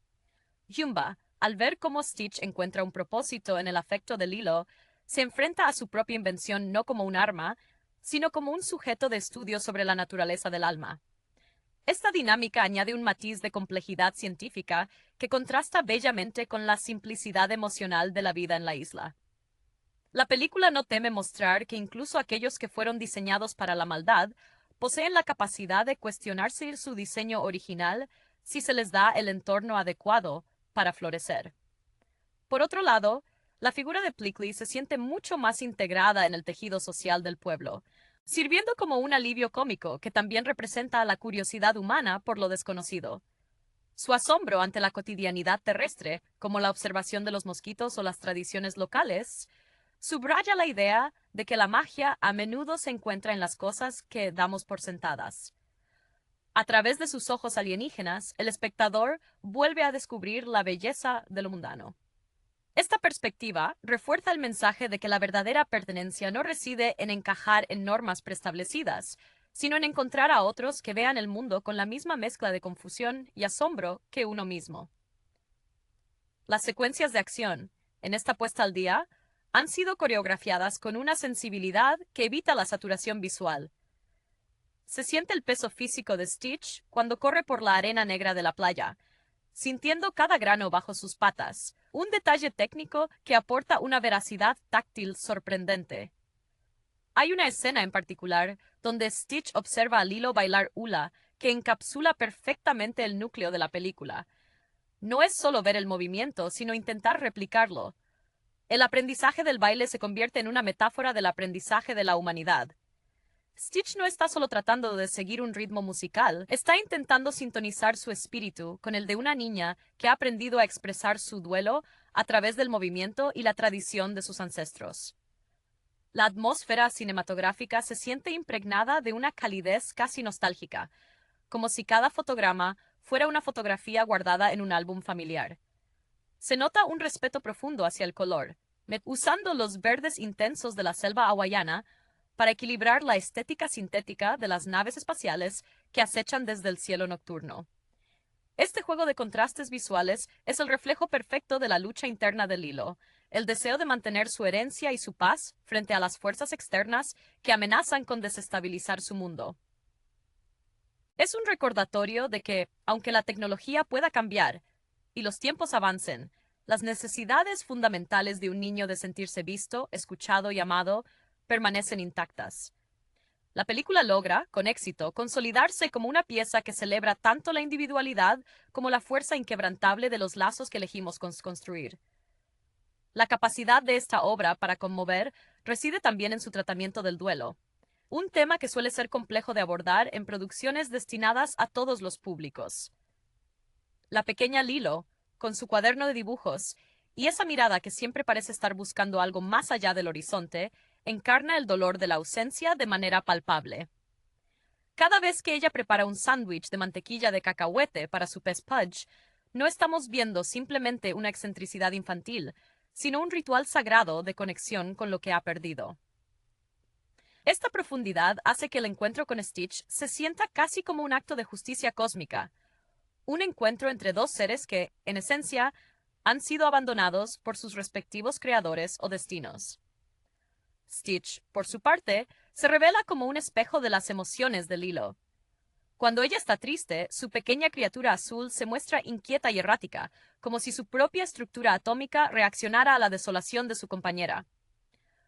Yumba, al ver cómo Stitch encuentra un propósito en el afecto de Lilo, se enfrenta a su propia invención no como un arma, sino como un sujeto de estudio sobre la naturaleza del alma. Esta dinámica añade un matiz de complejidad científica que contrasta bellamente con la simplicidad emocional de la vida en la isla. La película no teme mostrar que incluso aquellos que fueron diseñados para la maldad poseen la capacidad de cuestionarse su diseño original si se les da el entorno adecuado para florecer. Por otro lado, la figura de Pleakley se siente mucho más integrada en el tejido social del pueblo, sirviendo como un alivio cómico que también representa la curiosidad humana por lo desconocido. Su asombro ante la cotidianidad terrestre, como la observación de los mosquitos o las tradiciones locales, subraya la idea de que la magia a menudo se encuentra en las cosas que damos por sentadas. A través de sus ojos alienígenas, el espectador vuelve a descubrir la belleza de lo mundano. Esta perspectiva refuerza el mensaje de que la verdadera pertenencia no reside en encajar en normas preestablecidas, sino en encontrar a otros que vean el mundo con la misma mezcla de confusión y asombro que uno mismo. Las secuencias de acción, en esta puesta al día, han sido coreografiadas con una sensibilidad que evita la saturación visual. Se siente el peso físico de Stitch cuando corre por la arena negra de la playa, sintiendo cada grano bajo sus patas, un detalle técnico que aporta una veracidad táctil sorprendente. Hay una escena en particular donde Stitch observa a Lilo bailar hula que encapsula perfectamente el núcleo de la película. No es solo ver el movimiento, sino intentar replicarlo. El aprendizaje del baile se convierte en una metáfora del aprendizaje de la humanidad. Stitch no está solo tratando de seguir un ritmo musical, está intentando sintonizar su espíritu con el de una niña que ha aprendido a expresar su duelo a través del movimiento y la tradición de sus ancestros. La atmósfera cinematográfica se siente impregnada de una calidez casi nostálgica, como si cada fotograma fuera una fotografía guardada en un álbum familiar. Se nota un respeto profundo hacia el color, usando los verdes intensos de la selva hawaiana para equilibrar la estética sintética de las naves espaciales que acechan desde el cielo nocturno. Este juego de contrastes visuales es el reflejo perfecto de la lucha interna de Lilo, el deseo de mantener su herencia y su paz frente a las fuerzas externas que amenazan con desestabilizar su mundo. Es un recordatorio de que, aunque la tecnología pueda cambiar y los tiempos avancen, las necesidades fundamentales de un niño de sentirse visto, escuchado y amado permanecen intactas. La película logra, con éxito, consolidarse como una pieza que celebra tanto la individualidad como la fuerza inquebrantable de los lazos que elegimos construir. La capacidad de esta obra para conmover reside también en su tratamiento del duelo, un tema que suele ser complejo de abordar en producciones destinadas a todos los públicos. La pequeña Lilo, con su cuaderno de dibujos y esa mirada que siempre parece estar buscando algo más allá del horizonte, encarna el dolor de la ausencia de manera palpable. Cada vez que ella prepara un sándwich de mantequilla de cacahuete para su pez Pudge, no estamos viendo simplemente una excentricidad infantil, sino un ritual sagrado de conexión con lo que ha perdido. Esta profundidad hace que el encuentro con Stitch se sienta casi como un acto de justicia cósmica, un encuentro entre dos seres que, en esencia, han sido abandonados por sus respectivos creadores o destinos. Stitch, por su parte, se revela como un espejo de las emociones de Lilo. Cuando ella está triste, su pequeña criatura azul se muestra inquieta y errática, como si su propia estructura atómica reaccionara a la desolación de su compañera.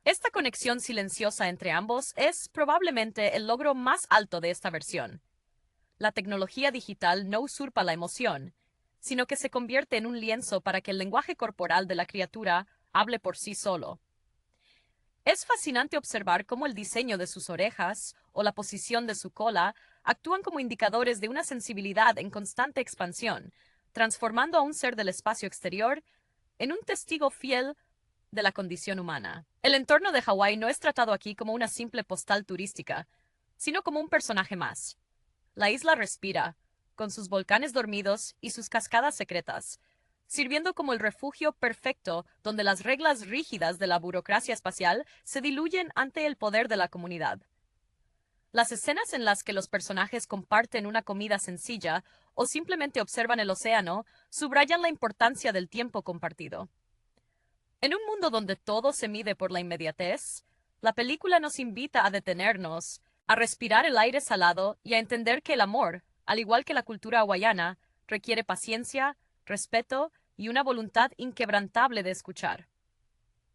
Esta conexión silenciosa entre ambos es probablemente el logro más alto de esta versión. La tecnología digital no usurpa la emoción, sino que se convierte en un lienzo para que el lenguaje corporal de la criatura hable por sí solo. Es fascinante observar cómo el diseño de sus orejas o la posición de su cola actúan como indicadores de una sensibilidad en constante expansión, transformando a un ser del espacio exterior en un testigo fiel de la condición humana. El entorno de Hawái no es tratado aquí como una simple postal turística, sino como un personaje más. La isla respira, con sus volcanes dormidos y sus cascadas secretas, sirviendo como el refugio perfecto donde las reglas rígidas de la burocracia espacial se diluyen ante el poder de la comunidad. Las escenas en las que los personajes comparten una comida sencilla o simplemente observan el océano subrayan la importancia del tiempo compartido. En un mundo donde todo se mide por la inmediatez, la película nos invita a detenernos, a respirar el aire salado y a entender que el amor, al igual que la cultura hawaiana, requiere paciencia, respeto y una voluntad inquebrantable de escuchar.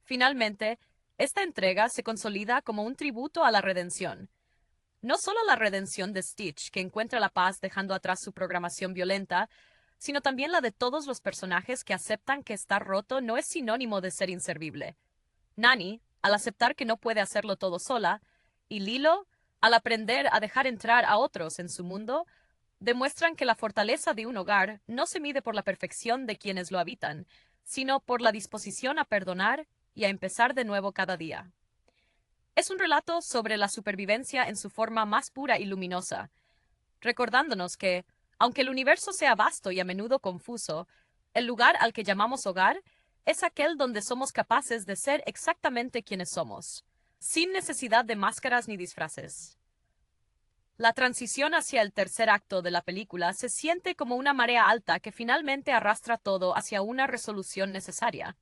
Finalmente, esta entrega se consolida como un tributo a la redención. No solo la redención de Stitch, que encuentra la paz dejando atrás su programación violenta, sino también la de todos los personajes que aceptan que estar roto no es sinónimo de ser inservible. Nani, al aceptar que no puede hacerlo todo sola, y Lilo, al aprender a dejar entrar a otros en su mundo, demuestran que la fortaleza de un hogar no se mide por la perfección de quienes lo habitan, sino por la disposición a perdonar y a empezar de nuevo cada día. Es un relato sobre la supervivencia en su forma más pura y luminosa, recordándonos que, aunque el universo sea vasto y a menudo confuso, el lugar al que llamamos hogar es aquel donde somos capaces de ser exactamente quienes somos, sin necesidad de máscaras ni disfraces. La transición hacia el tercer acto de la película se siente como una marea alta que finalmente arrastra todo hacia una resolución necesaria.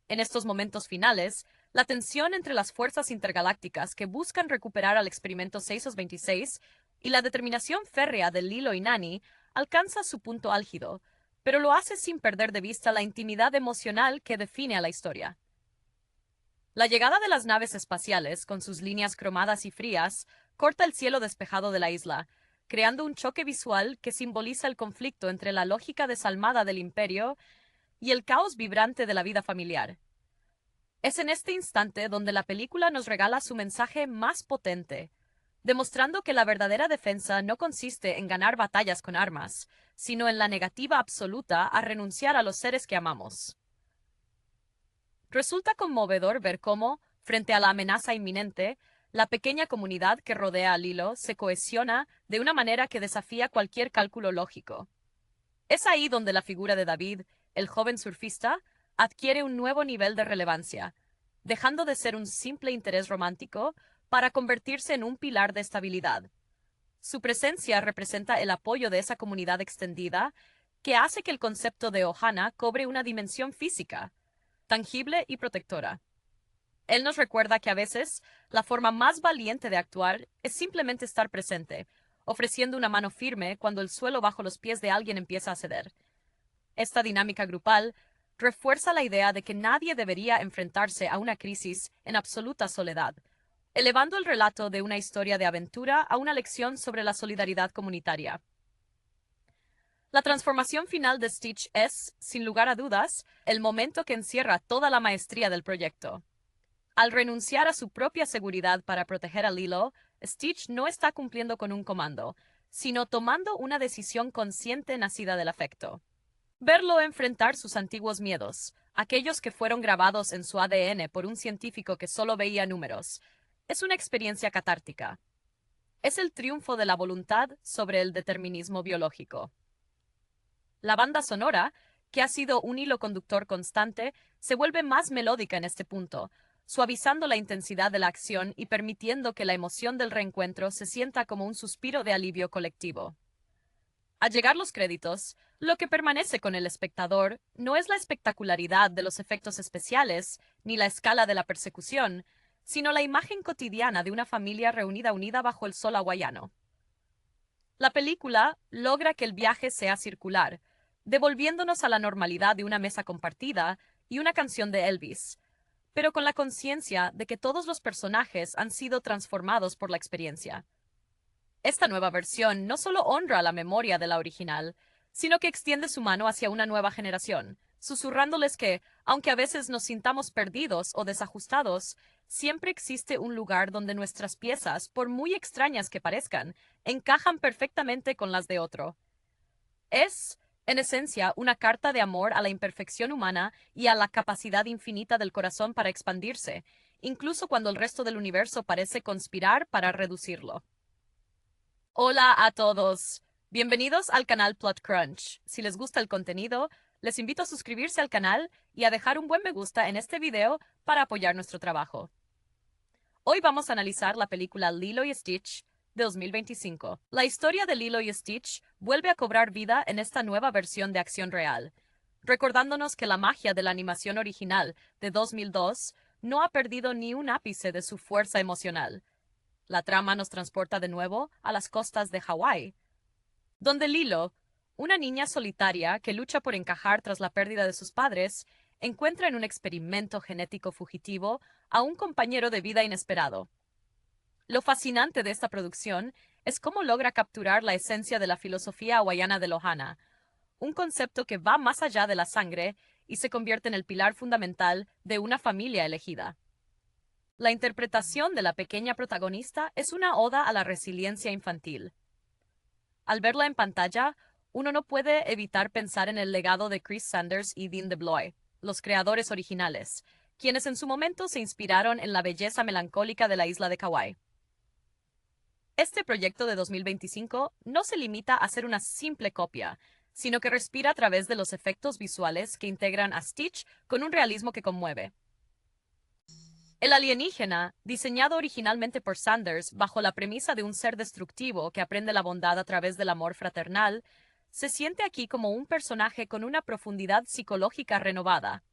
En estos momentos finales, la tensión entre las fuerzas intergalácticas que buscan recuperar al experimento 626 y la determinación férrea de Lilo y Nani alcanza su punto álgido, pero lo hace sin perder de vista la intimidad emocional que define a la historia. La llegada de las naves espaciales, con sus líneas cromadas y frías, corta el cielo despejado de la isla, creando un choque visual que simboliza el conflicto entre la lógica desalmada del imperio y el caos vibrante de la vida familiar. Es en este instante donde la película nos regala su mensaje más potente, demostrando que la verdadera defensa no consiste en ganar batallas con armas, sino en la negativa absoluta a renunciar a los seres que amamos. Resulta conmovedor ver cómo, frente a la amenaza inminente, la pequeña comunidad que rodea a Lilo se cohesiona de una manera que desafía cualquier cálculo lógico. Es ahí donde la figura de David, el joven surfista, adquiere un nuevo nivel de relevancia, dejando de ser un simple interés romántico para convertirse en un pilar de estabilidad. Su presencia representa el apoyo de esa comunidad extendida que hace que el concepto de Ohana cobre una dimensión física, tangible y protectora. Él nos recuerda que a veces la forma más valiente de actuar es simplemente estar presente, ofreciendo una mano firme cuando el suelo bajo los pies de alguien empieza a ceder. Esta dinámica grupal refuerza la idea de que nadie debería enfrentarse a una crisis en absoluta soledad, elevando el relato de una historia de aventura a una lección sobre la solidaridad comunitaria. La transformación final de Stitch es, sin lugar a dudas, el momento que encierra toda la maestría del proyecto. Al renunciar a su propia seguridad para proteger a Lilo, Stitch no está cumpliendo con un comando, sino tomando una decisión consciente nacida del afecto. Verlo enfrentar sus antiguos miedos, aquellos que fueron grabados en su ADN por un científico que solo veía números, es una experiencia catártica. Es el triunfo de la voluntad sobre el determinismo biológico. La banda sonora, que ha sido un hilo conductor constante, se vuelve más melódica en este punto, suavizando la intensidad de la acción y permitiendo que la emoción del reencuentro se sienta como un suspiro de alivio colectivo. Al llegar los créditos, lo que permanece con el espectador no es la espectacularidad de los efectos especiales ni la escala de la persecución, sino la imagen cotidiana de una familia reunida unida bajo el sol hawaiano. La película logra que el viaje sea circular, devolviéndonos a la normalidad de una mesa compartida y una canción de Elvis, pero con la conciencia de que todos los personajes han sido transformados por la experiencia. Esta nueva versión no solo honra la memoria de la original, sino que extiende su mano hacia una nueva generación, susurrándoles que, aunque a veces nos sintamos perdidos o desajustados, siempre existe un lugar donde nuestras piezas, por muy extrañas que parezcan, encajan perfectamente con las de otro. Es, en esencia, una carta de amor a la imperfección humana y a la capacidad infinita del corazón para expandirse, incluso cuando el resto del universo parece conspirar para reducirlo. Hola a todos. Bienvenidos al canal Plot Crunch. Si les gusta el contenido, Les invito a suscribirse al canal y a dejar un buen me gusta en este video para apoyar nuestro trabajo. Hoy vamos a analizar la película Lilo y Stitch de 2025. La historia de Lilo y Stitch vuelve a cobrar vida en esta nueva versión de acción real, recordándonos que la magia de la animación original de 2002 no ha perdido ni un ápice de su fuerza emocional. La trama nos transporta de nuevo a las costas de Hawái, donde Lilo, una niña solitaria que lucha por encajar tras la pérdida de sus padres, encuentra en un experimento genético fugitivo a un compañero de vida inesperado. Lo fascinante de esta producción es cómo logra capturar la esencia de la filosofía hawaiana de Lohana, un concepto que va más allá de la sangre y se convierte en el pilar fundamental de una familia elegida. La interpretación de la pequeña protagonista es una oda a la resiliencia infantil. Al verla en pantalla, uno no puede evitar pensar en el legado de Chris Sanders y Dean DeBlois, los creadores originales, quienes en su momento se inspiraron en la belleza melancólica de la isla de Kauai. Este proyecto de 2025 no se limita a ser una simple copia, sino que respira a través de los efectos visuales que integran a Stitch con un realismo que conmueve. El alienígena, diseñado originalmente por Sanders bajo la premisa de un ser destructivo que aprende la bondad a través del amor fraternal, se siente aquí como un personaje con una profundidad psicológica renovada.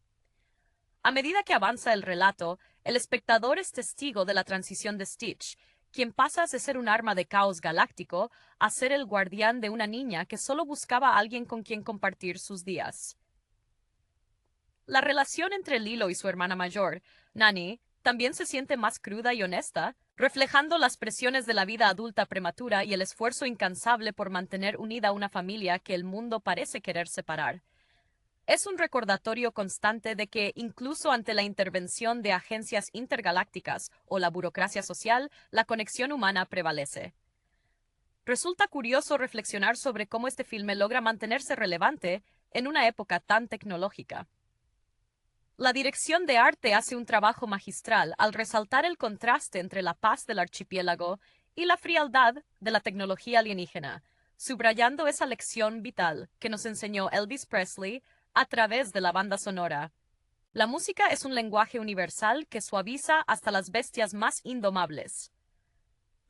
A medida que avanza el relato, el espectador es testigo de la transición de Stitch, quien pasa de ser un arma de caos galáctico a ser el guardián de una niña que solo buscaba a alguien con quien compartir sus días. La relación entre Lilo y su hermana mayor, Nani, también se siente más cruda y honesta, reflejando las presiones de la vida adulta prematura y el esfuerzo incansable por mantener unida una familia que el mundo parece querer separar. Es un recordatorio constante de que, incluso ante la intervención de agencias intergalácticas o la burocracia social, la conexión humana prevalece. Resulta curioso reflexionar sobre cómo este filme logra mantenerse relevante en una época tan tecnológica. La dirección de arte hace un trabajo magistral al resaltar el contraste entre la paz del archipiélago y la frialdad de la tecnología alienígena, subrayando esa lección vital que nos enseñó Elvis Presley a través de la banda sonora. La música es un lenguaje universal que suaviza hasta las bestias más indomables.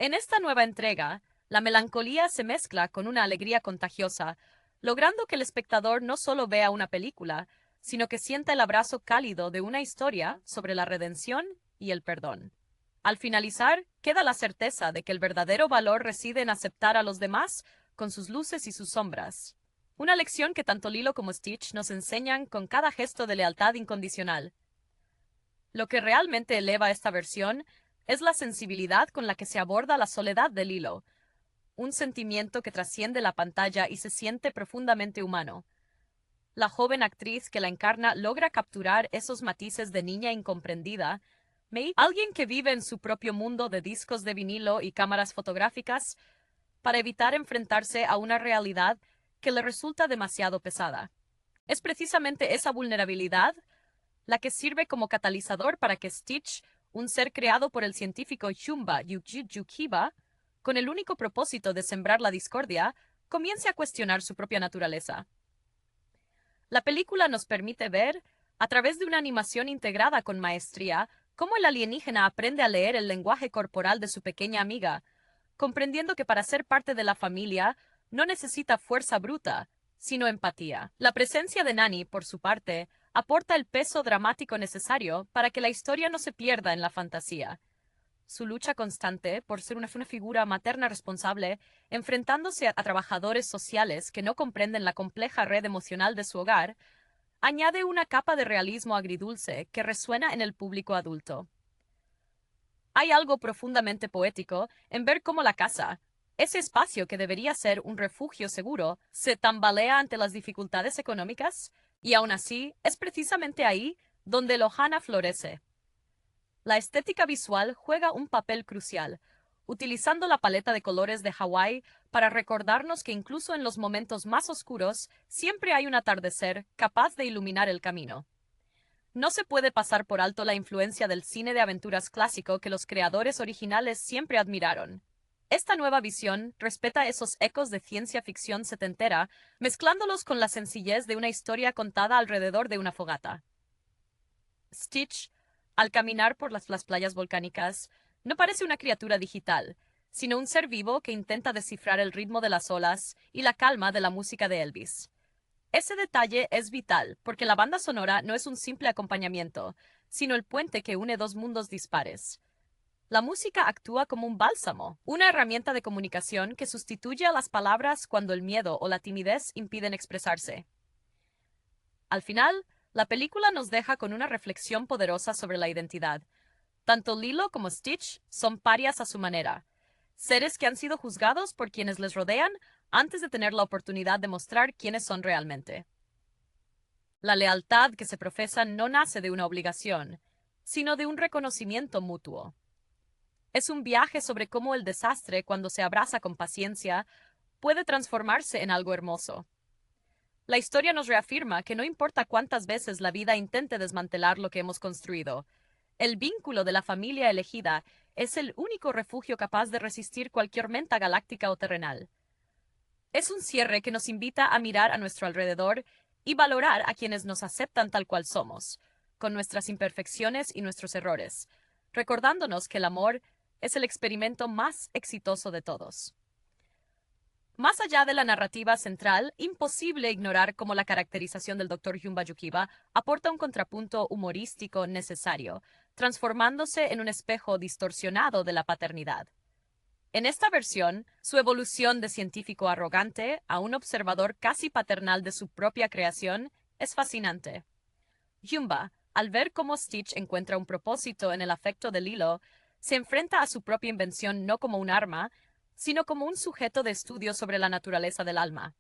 En esta nueva entrega, la melancolía se mezcla con una alegría contagiosa, logrando que el espectador no solo vea una película, sino que sienta el abrazo cálido de una historia sobre la redención y el perdón. Al finalizar, queda la certeza de que el verdadero valor reside en aceptar a los demás con sus luces y sus sombras. Una lección que tanto Lilo como Stitch nos enseñan con cada gesto de lealtad incondicional. Lo que realmente eleva esta versión es la sensibilidad con la que se aborda la soledad de Lilo, un sentimiento que trasciende la pantalla y se siente profundamente humano. La joven actriz que la encarna logra capturar esos matices de niña incomprendida, alguien que vive en su propio mundo de discos de vinilo y cámaras fotográficas, para evitar enfrentarse a una realidad que le resulta demasiado pesada. Es precisamente esa vulnerabilidad la que sirve como catalizador para que Stitch, un ser creado por el científico Chumba Yukiba, con el único propósito de sembrar la discordia, comience a cuestionar su propia naturaleza. La película nos permite ver, a través de una animación integrada con maestría, cómo el alienígena aprende a leer el lenguaje corporal de su pequeña amiga, comprendiendo que para ser parte de la familia no necesita fuerza bruta, sino empatía. La presencia de Nani, por su parte, aporta el peso dramático necesario para que la historia no se pierda en la fantasía. Su lucha constante por ser una figura materna responsable, enfrentándose a trabajadores sociales que no comprenden la compleja red emocional de su hogar, añade una capa de realismo agridulce que resuena en el público adulto. Hay algo profundamente poético en ver cómo la casa, ese espacio que debería ser un refugio seguro, se tambalea ante las dificultades económicas, y aún así es precisamente ahí donde Lohana florece. La estética visual juega un papel crucial, utilizando la paleta de colores de Hawái para recordarnos que incluso en los momentos más oscuros siempre hay un atardecer capaz de iluminar el camino. No se puede pasar por alto la influencia del cine de aventuras clásico que los creadores originales siempre admiraron. Esta nueva visión respeta esos ecos de ciencia ficción setentera, mezclándolos con la sencillez de una historia contada alrededor de una fogata. Stitch, al caminar por las playas volcánicas, no parece una criatura digital, sino un ser vivo que intenta descifrar el ritmo de las olas y la calma de la música de Elvis. Ese detalle es vital porque la banda sonora no es un simple acompañamiento, sino el puente que une dos mundos dispares. La música actúa como un bálsamo, una herramienta de comunicación que sustituye a las palabras cuando el miedo o la timidez impiden expresarse. Al final, la película nos deja con una reflexión poderosa sobre la identidad. Tanto Lilo como Stitch son parias a su manera, seres que han sido juzgados por quienes les rodean antes de tener la oportunidad de mostrar quiénes son realmente. La lealtad que se profesa no nace de una obligación, sino de un reconocimiento mutuo. Es un viaje sobre cómo el desastre, cuando se abraza con paciencia, puede transformarse en algo hermoso. La historia nos reafirma que no importa cuántas veces la vida intente desmantelar lo que hemos construido, el vínculo de la familia elegida es el único refugio capaz de resistir cualquier tormenta galáctica o terrenal. Es un cierre que nos invita a mirar a nuestro alrededor y valorar a quienes nos aceptan tal cual somos, con nuestras imperfecciones y nuestros errores, recordándonos que el amor es el experimento más exitoso de todos. Más allá de la narrativa central, imposible ignorar cómo la caracterización del Dr. Jumba Yukiba aporta un contrapunto humorístico necesario, transformándose en un espejo distorsionado de la paternidad. En esta versión, su evolución de científico arrogante a un observador casi paternal de su propia creación es fascinante. Jumba, al ver cómo Stitch encuentra un propósito en el afecto de Lilo, se enfrenta a su propia invención no como un arma, sino como un sujeto de estudio sobre la naturaleza del alma.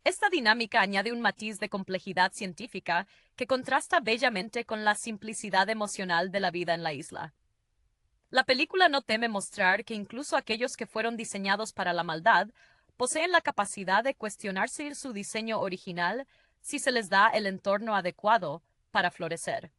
Esta dinámica añade un matiz de complejidad científica que contrasta bellamente con la simplicidad emocional de la vida en la isla. La película no teme mostrar que incluso aquellos que fueron diseñados para la maldad poseen la capacidad de cuestionarse su diseño original si se les da el entorno adecuado para florecer.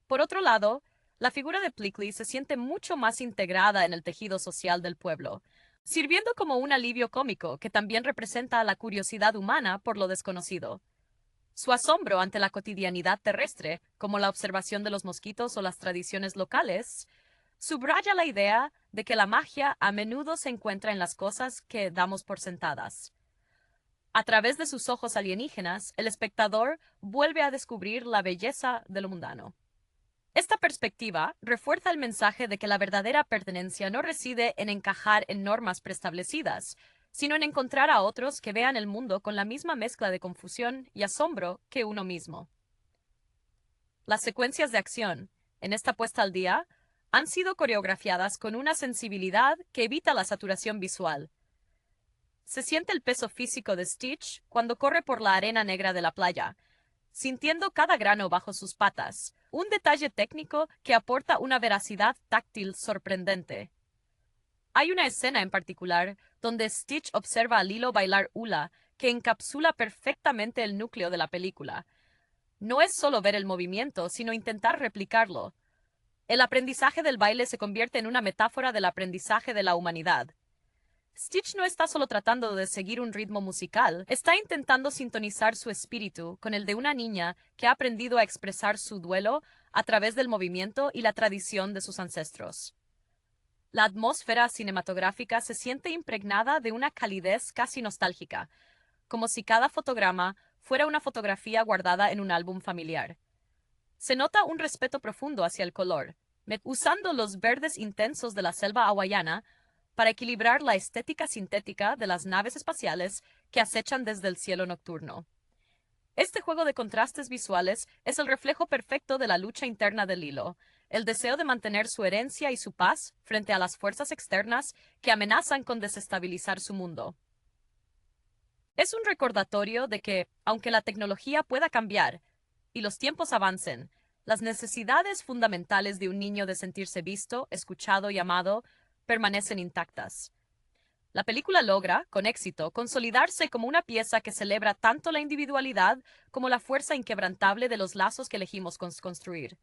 Por otro lado, la figura de Plickly se siente mucho más integrada en el tejido social del pueblo, sirviendo como un alivio cómico que también representa la curiosidad humana por lo desconocido. Su asombro ante la cotidianidad terrestre, como la observación de los mosquitos o las tradiciones locales, subraya la idea de que la magia a menudo se encuentra en las cosas que damos por sentadas. A través de sus ojos alienígenas, el espectador vuelve a descubrir la belleza de lo mundano. Esta perspectiva refuerza el mensaje de que la verdadera pertenencia no reside en encajar en normas preestablecidas, sino en encontrar a otros que vean el mundo con la misma mezcla de confusión y asombro que uno mismo. Las secuencias de acción, en esta puesta al día, han sido coreografiadas con una sensibilidad que evita la saturación visual. Se siente el peso físico de Stitch cuando corre por la arena negra de la playa, sintiendo cada grano bajo sus patas, un detalle técnico que aporta una veracidad táctil sorprendente. Hay una escena en particular donde Stitch observa a Lilo bailar hula, que encapsula perfectamente el núcleo de la película. No es solo ver el movimiento, sino intentar replicarlo. El aprendizaje del baile se convierte en una metáfora del aprendizaje de la humanidad. Stitch no está solo tratando de seguir un ritmo musical, está intentando sintonizar su espíritu con el de una niña que ha aprendido a expresar su duelo a través del movimiento y la tradición de sus ancestros. La atmósfera cinematográfica se siente impregnada de una calidez casi nostálgica, como si cada fotograma fuera una fotografía guardada en un álbum familiar. Se nota un respeto profundo hacia el color, usando los verdes intensos de la selva hawaiana para equilibrar la estética sintética de las naves espaciales que acechan desde el cielo nocturno. Este juego de contrastes visuales es el reflejo perfecto de la lucha interna de Lilo, el deseo de mantener su herencia y su paz frente a las fuerzas externas que amenazan con desestabilizar su mundo. Es un recordatorio de que, aunque la tecnología pueda cambiar y los tiempos avancen, las necesidades fundamentales de un niño de sentirse visto, escuchado y amado permanecen intactas. La película logra, con éxito, consolidarse como una pieza que celebra tanto la individualidad como la fuerza inquebrantable de los lazos que elegimos construir.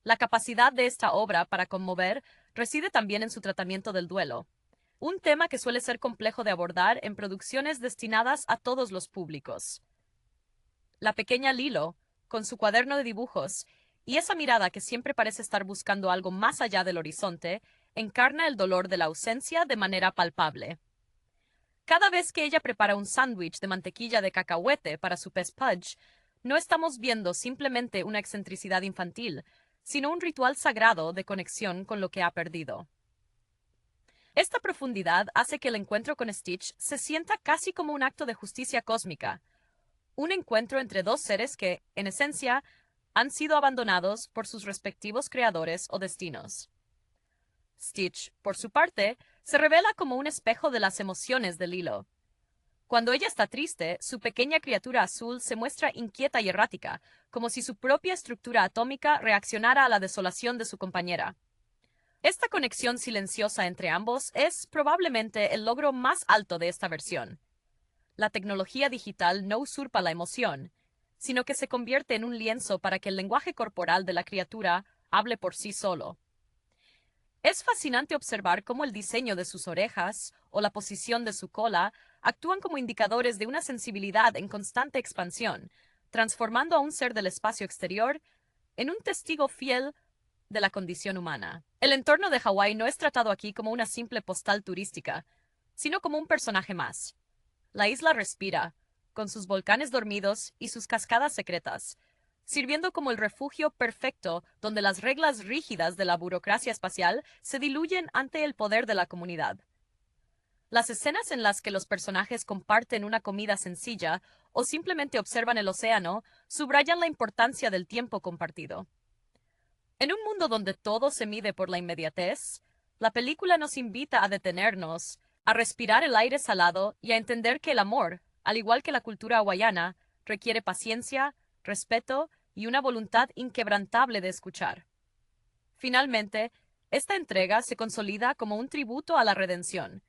La capacidad de esta obra para conmover reside también en su tratamiento del duelo. un tema que suele ser complejo de abordar en producciones destinadas a todos los públicos. La pequeña Lilo, con su cuaderno de dibujos, y esa mirada que siempre parece estar buscando algo más allá del horizonte, encarna el dolor de la ausencia de manera palpable. Cada vez que ella prepara un sándwich de mantequilla de cacahuete para su pez Pudge, no estamos viendo simplemente una excentricidad infantil, sino un ritual sagrado de conexión con lo que ha perdido. Esta profundidad hace que el encuentro con Stitch se sienta casi como un acto de justicia cósmica, un encuentro entre dos seres que, en esencia, han sido abandonados por sus respectivos creadores o destinos. Stitch, por su parte, se revela como un espejo de las emociones de Lilo. Cuando ella está triste, su pequeña criatura azul se muestra inquieta y errática, como si su propia estructura atómica reaccionara a la desolación de su compañera. Esta conexión silenciosa entre ambos es probablemente el logro más alto de esta versión. La tecnología digital no usurpa la emoción, sino que se convierte en un lienzo para que el lenguaje corporal de la criatura hable por sí solo. Es fascinante observar cómo el diseño de sus orejas o la posición de su cola actúan como indicadores de una sensibilidad en constante expansión, transformando a un ser del espacio exterior en un testigo fiel de la condición humana. El entorno de Hawái no es tratado aquí como una simple postal turística, sino como un personaje más. La isla respira, con sus volcanes dormidos y sus cascadas secretas, sirviendo como el refugio perfecto donde las reglas rígidas de la burocracia espacial se diluyen ante el poder de la comunidad. Las escenas en las que los personajes comparten una comida sencilla o simplemente observan el océano subrayan la importancia del tiempo compartido. En un mundo donde todo se mide por la inmediatez, la película nos invita a detenernos, a respirar el aire salado y a entender que el amor, al igual que la cultura hawaiana, requiere paciencia, respeto y una voluntad inquebrantable de escuchar. Finalmente, esta entrega se consolida como un tributo a la redención.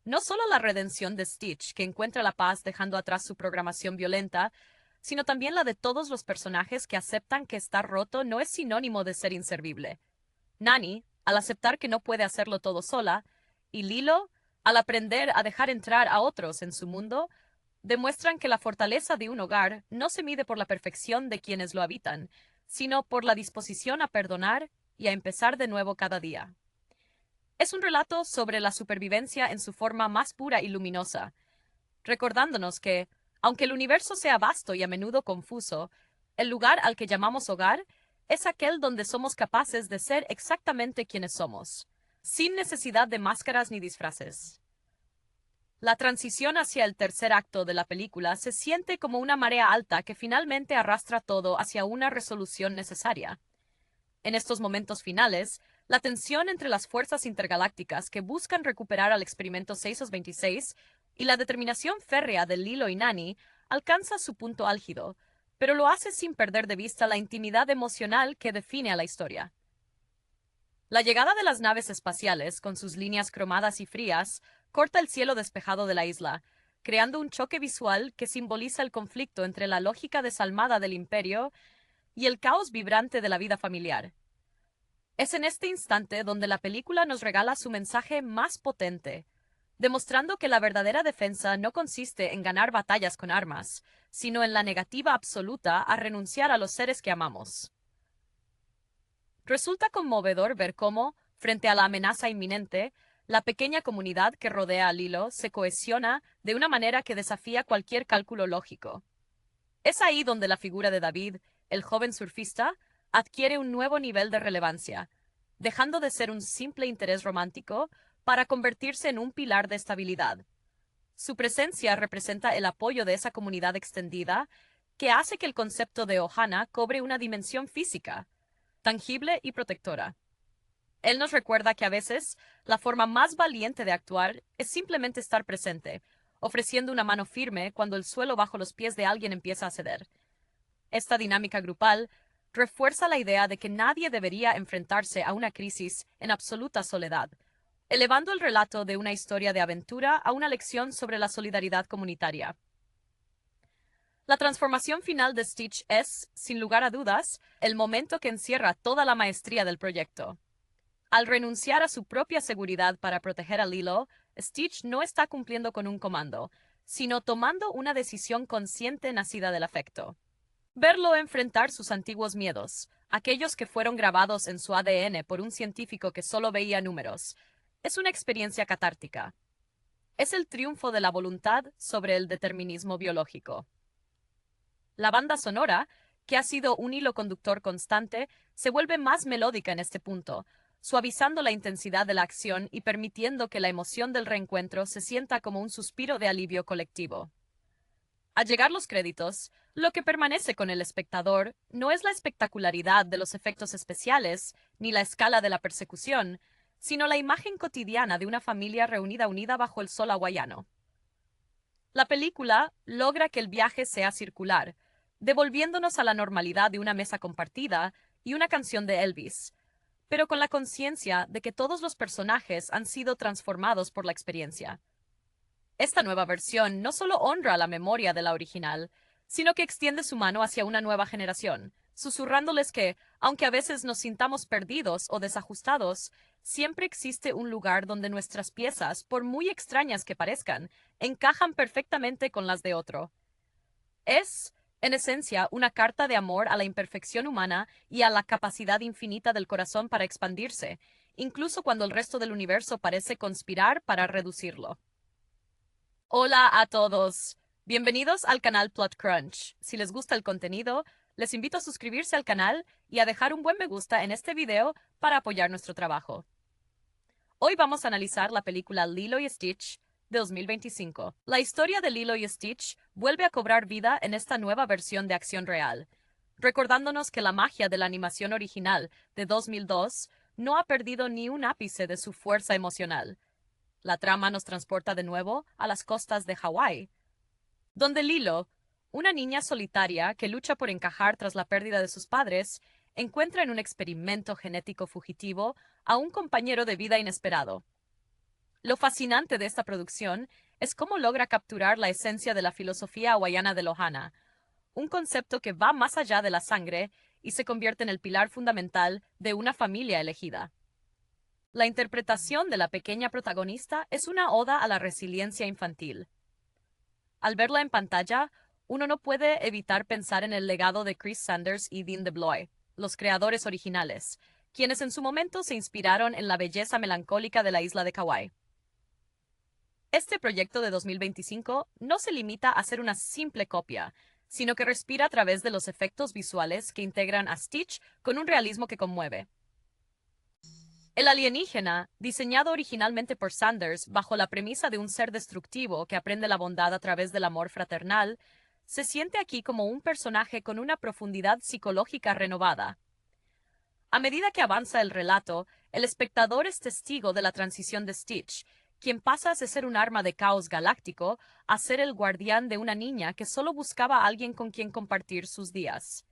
No solo la redención de Stitch, que encuentra la paz dejando atrás su programación violenta, sino también la de todos los personajes que aceptan que estar roto no es sinónimo de ser inservible. Nani, al aceptar que no puede hacerlo todo sola, y Lilo, al aprender a dejar entrar a otros en su mundo, demuestran que la fortaleza de un hogar no se mide por la perfección de quienes lo habitan, sino por la disposición a perdonar y a empezar de nuevo cada día. Es un relato sobre la supervivencia en su forma más pura y luminosa, recordándonos que, aunque el universo sea vasto y a menudo confuso, el lugar al que llamamos hogar es aquel donde somos capaces de ser exactamente quienes somos, sin necesidad de máscaras ni disfraces. La transición hacia el tercer acto de la película se siente como una marea alta que finalmente arrastra todo hacia una resolución necesaria. En estos momentos finales, la tensión entre las fuerzas intergalácticas que buscan recuperar al experimento 626 y la determinación férrea de Lilo y Nani alcanza su punto álgido, pero lo hace sin perder de vista la intimidad emocional que define a la historia. La llegada de las naves espaciales, con sus líneas cromadas y frías, corta el cielo despejado de la isla, creando un choque visual que simboliza el conflicto entre la lógica desalmada del imperio y el caos vibrante de la vida familiar. Es en este instante donde la película nos regala su mensaje más potente, demostrando que la verdadera defensa no consiste en ganar batallas con armas, sino en la negativa absoluta a renunciar a los seres que amamos. Resulta conmovedor ver cómo, frente a la amenaza inminente, la pequeña comunidad que rodea a Lilo se cohesiona de una manera que desafía cualquier cálculo lógico. Es ahí donde la figura de David, el joven surfista, adquiere un nuevo nivel de relevancia, dejando de ser un simple interés romántico para convertirse en un pilar de estabilidad. Su presencia representa el apoyo de esa comunidad extendida que hace que el concepto de Ohana cobre una dimensión física, tangible y protectora. Él nos recuerda que a veces la forma más valiente de actuar es simplemente estar presente, ofreciendo una mano firme cuando el suelo bajo los pies de alguien empieza a ceder. Esta dinámica grupal refuerza la idea de que nadie debería enfrentarse a una crisis en absoluta soledad, elevando el relato de una historia de aventura a una lección sobre la solidaridad comunitaria. La transformación final de Stitch es, sin lugar a dudas, el momento que encierra toda la maestría del proyecto. Al renunciar a su propia seguridad para proteger a Lilo, Stitch no está cumpliendo con un comando, sino tomando una decisión consciente nacida del afecto. Verlo enfrentar sus antiguos miedos, aquellos que fueron grabados en su ADN por un científico que solo veía números, es una experiencia catártica. Es el triunfo de la voluntad sobre el determinismo biológico. La banda sonora, que ha sido un hilo conductor constante, se vuelve más melódica en este punto, suavizando la intensidad de la acción y permitiendo que la emoción del reencuentro se sienta como un suspiro de alivio colectivo. Al llegar los créditos, lo que permanece con el espectador no es la espectacularidad de los efectos especiales ni la escala de la persecución, sino la imagen cotidiana de una familia reunida unida bajo el sol hawaiano. La película logra que el viaje sea circular, devolviéndonos a la normalidad de una mesa compartida y una canción de Elvis, pero con la conciencia de que todos los personajes han sido transformados por la experiencia. Esta nueva versión no solo honra la memoria de la original, sino que extiende su mano hacia una nueva generación, susurrándoles que, aunque a veces nos sintamos perdidos o desajustados, siempre existe un lugar donde nuestras piezas, por muy extrañas que parezcan, encajan perfectamente con las de otro. Es, en esencia, una carta de amor a la imperfección humana y a la capacidad infinita del corazón para expandirse, incluso cuando el resto del universo parece conspirar para reducirlo. Hola a todos. Bienvenidos al canal Plot Crunch. Si les gusta el contenido, les invito a suscribirse al canal y a dejar un buen me gusta en este video para apoyar nuestro trabajo. Hoy vamos a analizar la película Lilo y Stitch de 2025. La historia de Lilo y Stitch vuelve a cobrar vida en esta nueva versión de acción real, recordándonos que la magia de la animación original de 2002 no ha perdido ni un ápice de su fuerza emocional. La trama nos transporta de nuevo a las costas de Hawái, donde Lilo, una niña solitaria que lucha por encajar tras la pérdida de sus padres, encuentra en un experimento genético fugitivo a un compañero de vida inesperado. Lo fascinante de esta producción es cómo logra capturar la esencia de la filosofía hawaiana de Lohana, un concepto que va más allá de la sangre y se convierte en el pilar fundamental de una familia elegida. La interpretación de la pequeña protagonista es una oda a la resiliencia infantil. Al verla en pantalla, uno no puede evitar pensar en el legado de Chris Sanders y Dean DeBlois, los creadores originales, quienes en su momento se inspiraron en la belleza melancólica de la isla de Kauai. Este proyecto de 2025 no se limita a ser una simple copia, sino que respira a través de los efectos visuales que integran a Stitch con un realismo que conmueve. El alienígena, diseñado originalmente por Sanders bajo la premisa de un ser destructivo que aprende la bondad a través del amor fraternal, se siente aquí como un personaje con una profundidad psicológica renovada. A medida que avanza el relato, el espectador es testigo de la transición de Stitch, quien pasa de ser un arma de caos galáctico a ser el guardián de una niña que solo buscaba a alguien con quien compartir sus días.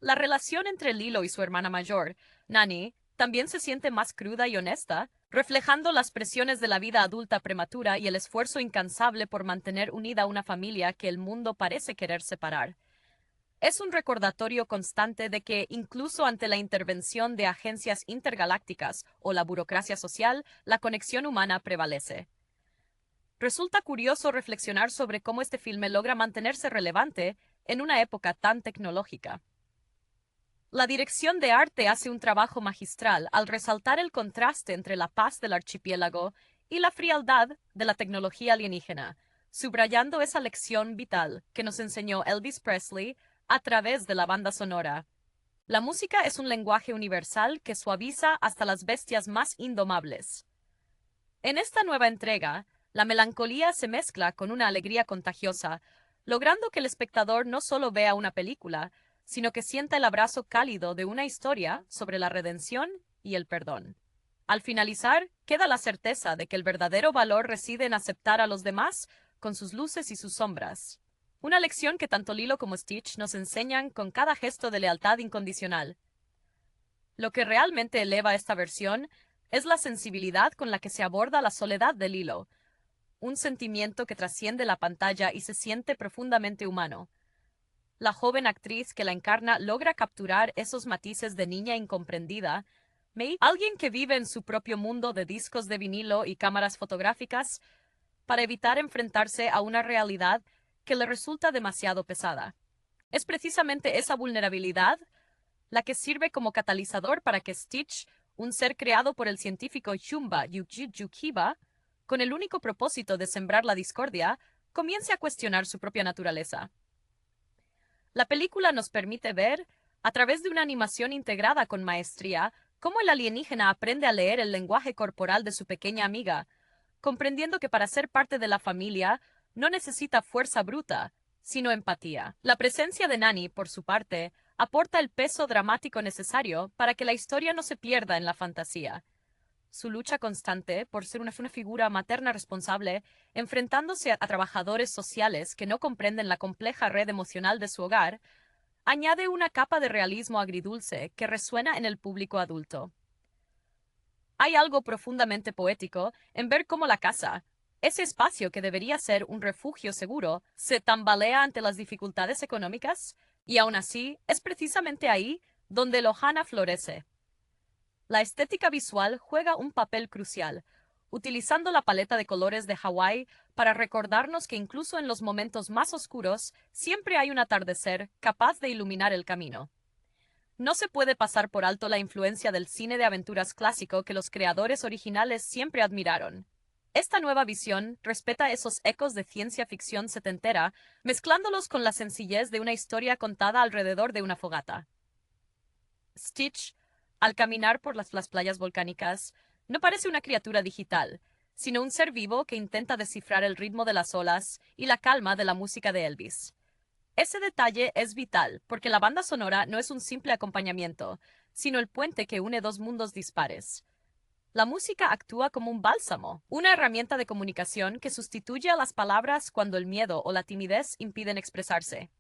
La relación entre Lilo y su hermana mayor, Nani, también se siente más cruda y honesta, reflejando las presiones de la vida adulta prematura y el esfuerzo incansable por mantener unida una familia que el mundo parece querer separar. Es un recordatorio constante de que, incluso ante la intervención de agencias intergalácticas o la burocracia social, la conexión humana prevalece. Resulta curioso reflexionar sobre cómo este filme logra mantenerse relevante en una época tan tecnológica. La dirección de arte hace un trabajo magistral al resaltar el contraste entre la paz del archipiélago y la frialdad de la tecnología alienígena, subrayando esa lección vital que nos enseñó Elvis Presley a través de la banda sonora. La música es un lenguaje universal que suaviza hasta las bestias más indomables. En esta nueva entrega, la melancolía se mezcla con una alegría contagiosa, logrando que el espectador no solo vea una película, sino que sienta el abrazo cálido de una historia sobre la redención y el perdón. Al finalizar, queda la certeza de que el verdadero valor reside en aceptar a los demás con sus luces y sus sombras. Una lección que tanto Lilo como Stitch nos enseñan con cada gesto de lealtad incondicional. Lo que realmente eleva esta versión es la sensibilidad con la que se aborda la soledad de Lilo, un sentimiento que trasciende la pantalla y se siente profundamente humano. La joven actriz que la encarna logra capturar esos matices de niña incomprendida, alguien que vive en su propio mundo de discos de vinilo y cámaras fotográficas para evitar enfrentarse a una realidad que le resulta demasiado pesada. Es precisamente esa vulnerabilidad la que sirve como catalizador para que Stitch, un ser creado por el científico Jumba Yukiba, con el único propósito de sembrar la discordia, comience a cuestionar su propia naturaleza. La película nos permite ver, a través de una animación integrada con maestría, cómo el alienígena aprende a leer el lenguaje corporal de su pequeña amiga, comprendiendo que para ser parte de la familia no necesita fuerza bruta, sino empatía. La presencia de Nani, por su parte, aporta el peso dramático necesario para que la historia no se pierda en la fantasía. Su lucha constante por ser una figura materna responsable, enfrentándose a trabajadores sociales que no comprenden la compleja red emocional de su hogar, añade una capa de realismo agridulce que resuena en el público adulto. Hay algo profundamente poético en ver cómo la casa, ese espacio que debería ser un refugio seguro, se tambalea ante las dificultades económicas, y aún así es precisamente ahí donde el ohana florece. La estética visual juega un papel crucial, utilizando la paleta de colores de Hawái para recordarnos que incluso en los momentos más oscuros siempre hay un atardecer capaz de iluminar el camino. No se puede pasar por alto la influencia del cine de aventuras clásico que los creadores originales siempre admiraron. Esta nueva visión respeta esos ecos de ciencia ficción setentera, mezclándolos con la sencillez de una historia contada alrededor de una fogata. Stitch, al caminar por las playas volcánicas, no parece una criatura digital, sino un ser vivo que intenta descifrar el ritmo de las olas y la calma de la música de Elvis. Ese detalle es vital, porque la banda sonora no es un simple acompañamiento, sino el puente que une dos mundos dispares. La música actúa como un bálsamo, una herramienta de comunicación que sustituye a las palabras cuando el miedo o la timidez impiden expresarse.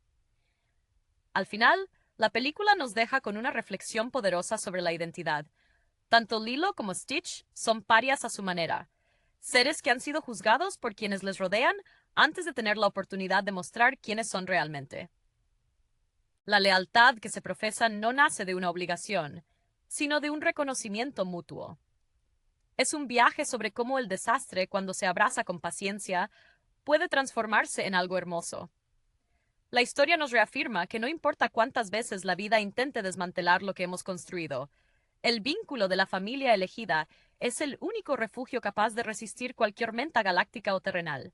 Al final, la película nos deja con una reflexión poderosa sobre la identidad. Tanto Lilo como Stitch son parias a su manera, seres que han sido juzgados por quienes les rodean antes de tener la oportunidad de mostrar quiénes son realmente. La lealtad que se profesa no nace de una obligación, sino de un reconocimiento mutuo. Es un viaje sobre cómo el desastre, cuando se abraza con paciencia, puede transformarse en algo hermoso. La historia nos reafirma que no importa cuántas veces la vida intente desmantelar lo que hemos construido, el vínculo de la familia elegida es el único refugio capaz de resistir cualquier menta galáctica o terrenal.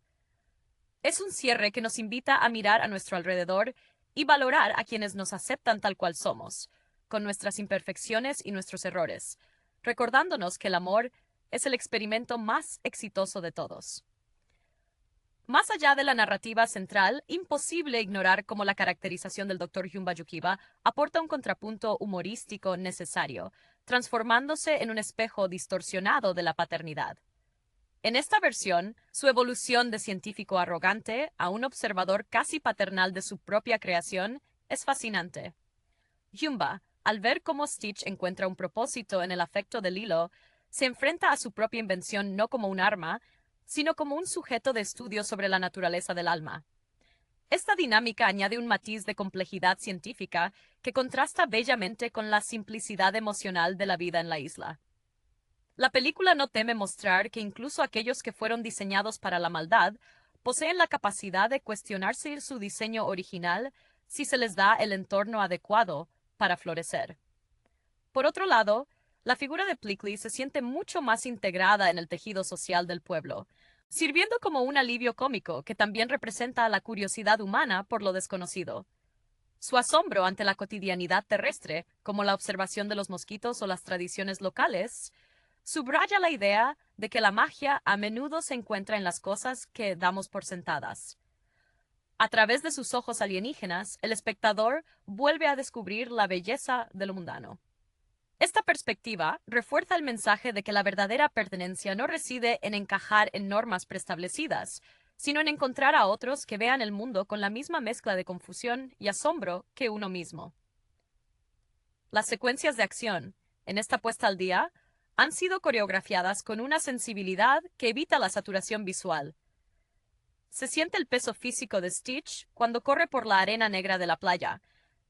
Es un cierre que nos invita a mirar a nuestro alrededor y valorar a quienes nos aceptan tal cual somos, con nuestras imperfecciones y nuestros errores, recordándonos que el amor es el experimento más exitoso de todos. Más allá de la narrativa central, imposible ignorar cómo la caracterización del Dr. Jumba Yukiba aporta un contrapunto humorístico necesario, transformándose en un espejo distorsionado de la paternidad. En esta versión, su evolución de científico arrogante a un observador casi paternal de su propia creación es fascinante. Jumba, al ver cómo Stitch encuentra un propósito en el afecto de Lilo, se enfrenta a su propia invención no como un arma, sino como un sujeto de estudio sobre la naturaleza del alma. Esta dinámica añade un matiz de complejidad científica que contrasta bellamente con la simplicidad emocional de la vida en la isla. La película no teme mostrar que incluso aquellos que fueron diseñados para la maldad poseen la capacidad de cuestionarse su diseño original si se les da el entorno adecuado para florecer. Por otro lado, la figura de Pleakley se siente mucho más integrada en el tejido social del pueblo, sirviendo como un alivio cómico que también representa la curiosidad humana por lo desconocido. Su asombro ante la cotidianidad terrestre, como la observación de los mosquitos o las tradiciones locales, subraya la idea de que la magia a menudo se encuentra en las cosas que damos por sentadas. A través de sus ojos alienígenas, el espectador vuelve a descubrir la belleza de lo mundano. Esta perspectiva refuerza el mensaje de que la verdadera pertenencia no reside en encajar en normas preestablecidas, sino en encontrar a otros que vean el mundo con la misma mezcla de confusión y asombro que uno mismo. Las secuencias de acción, en esta puesta al día, han sido coreografiadas con una sensibilidad que evita la saturación visual. Se siente el peso físico de Stitch cuando corre por la arena negra de la playa,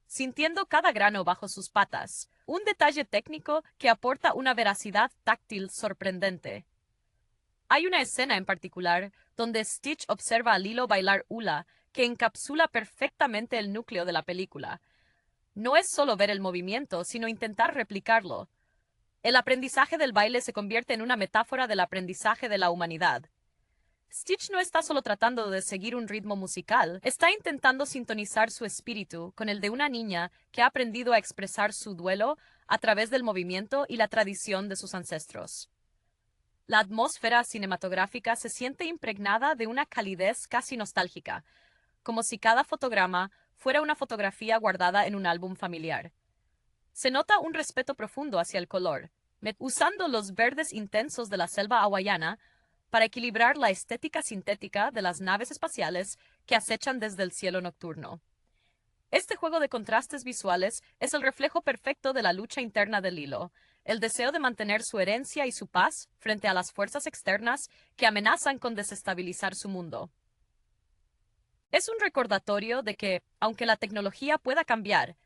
sintiendo cada grano bajo sus patas, un detalle técnico que aporta una veracidad táctil sorprendente. Hay una escena en particular donde Stitch observa a Lilo bailar hula, que encapsula perfectamente el núcleo de la película. No es solo ver el movimiento, sino intentar replicarlo. El aprendizaje del baile se convierte en una metáfora del aprendizaje de la humanidad. Stitch no está solo tratando de seguir un ritmo musical, está intentando sintonizar su espíritu con el de una niña que ha aprendido a expresar su duelo a través del movimiento y la tradición de sus ancestros. La atmósfera cinematográfica se siente impregnada de una calidez casi nostálgica, como si cada fotograma fuera una fotografía guardada en un álbum familiar. Se nota un respeto profundo hacia el color, usando los verdes intensos de la selva hawaiana para equilibrar la estética sintética de las naves espaciales que acechan desde el cielo nocturno. Este juego de contrastes visuales es el reflejo perfecto de la lucha interna de Lilo, el deseo de mantener su herencia y su paz frente a las fuerzas externas que amenazan con desestabilizar su mundo. Es un recordatorio de que, aunque la tecnología pueda cambiar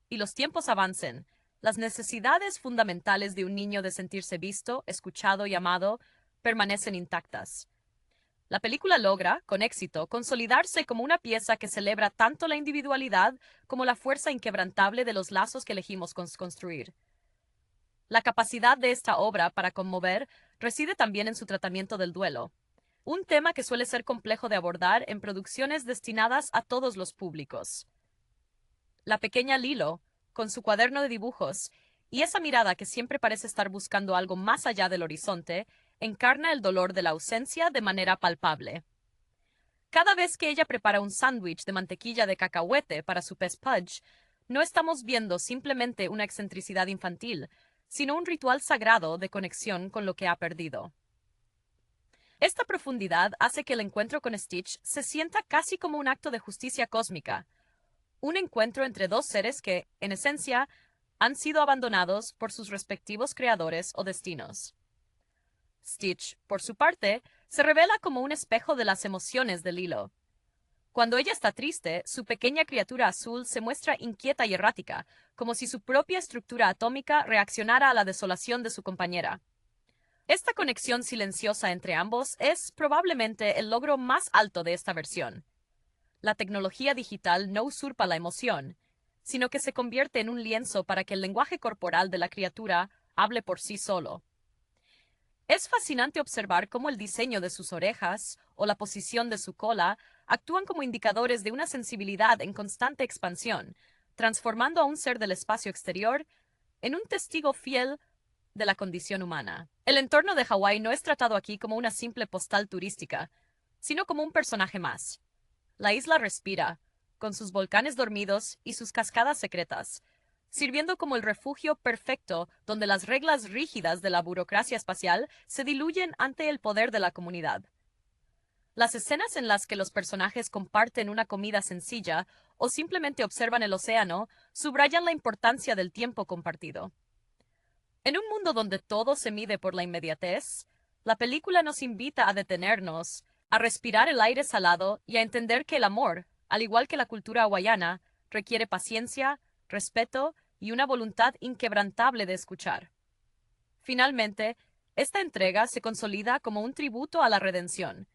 y los tiempos avancen, las necesidades fundamentales de un niño de sentirse visto, escuchado y amado permanecen intactas. La película logra, con éxito, consolidarse como una pieza que celebra tanto la individualidad como la fuerza inquebrantable de los lazos que elegimos construir. La capacidad de esta obra para conmover reside también en su tratamiento del duelo, un tema que suele ser complejo de abordar en producciones destinadas a todos los públicos. La pequeña Lilo, con su cuaderno de dibujos y esa mirada que siempre parece estar buscando algo más allá del horizonte, encarna el dolor de la ausencia de manera palpable. Cada vez que ella prepara un sándwich de mantequilla de cacahuete para su pez Pudge, no estamos viendo simplemente una excentricidad infantil, sino un ritual sagrado de conexión con lo que ha perdido. Esta profundidad hace que el encuentro con Stitch se sienta casi como un acto de justicia cósmica, un encuentro entre dos seres que, en esencia, han sido abandonados por sus respectivos creadores o destinos. Stitch, por su parte, se revela como un espejo de las emociones de Lilo. Cuando ella está triste, su pequeña criatura azul se muestra inquieta y errática, como si su propia estructura atómica reaccionara a la desolación de su compañera. Esta conexión silenciosa entre ambos es probablemente el logro más alto de esta versión. La tecnología digital no usurpa la emoción, sino que se convierte en un lienzo para que el lenguaje corporal de la criatura hable por sí solo. Es fascinante observar cómo el diseño de sus orejas o la posición de su cola actúan como indicadores de una sensibilidad en constante expansión, transformando a un ser del espacio exterior en un testigo fiel de la condición humana. El entorno de Hawái no es tratado aquí como una simple postal turística, sino como un personaje más. La isla respira, con sus volcanes dormidos y sus cascadas secretas, sirviendo como el refugio perfecto donde las reglas rígidas de la burocracia espacial se diluyen ante el poder de la comunidad. Las escenas en las que los personajes comparten una comida sencilla o simplemente observan el océano subrayan la importancia del tiempo compartido. En un mundo donde todo se mide por la inmediatez, la película nos invita a detenernos, a respirar el aire salado y a entender que el amor, al igual que la cultura hawaiana, requiere paciencia, respeto y una voluntad inquebrantable de escuchar. Finalmente, esta entrega se consolida como un tributo a la redención.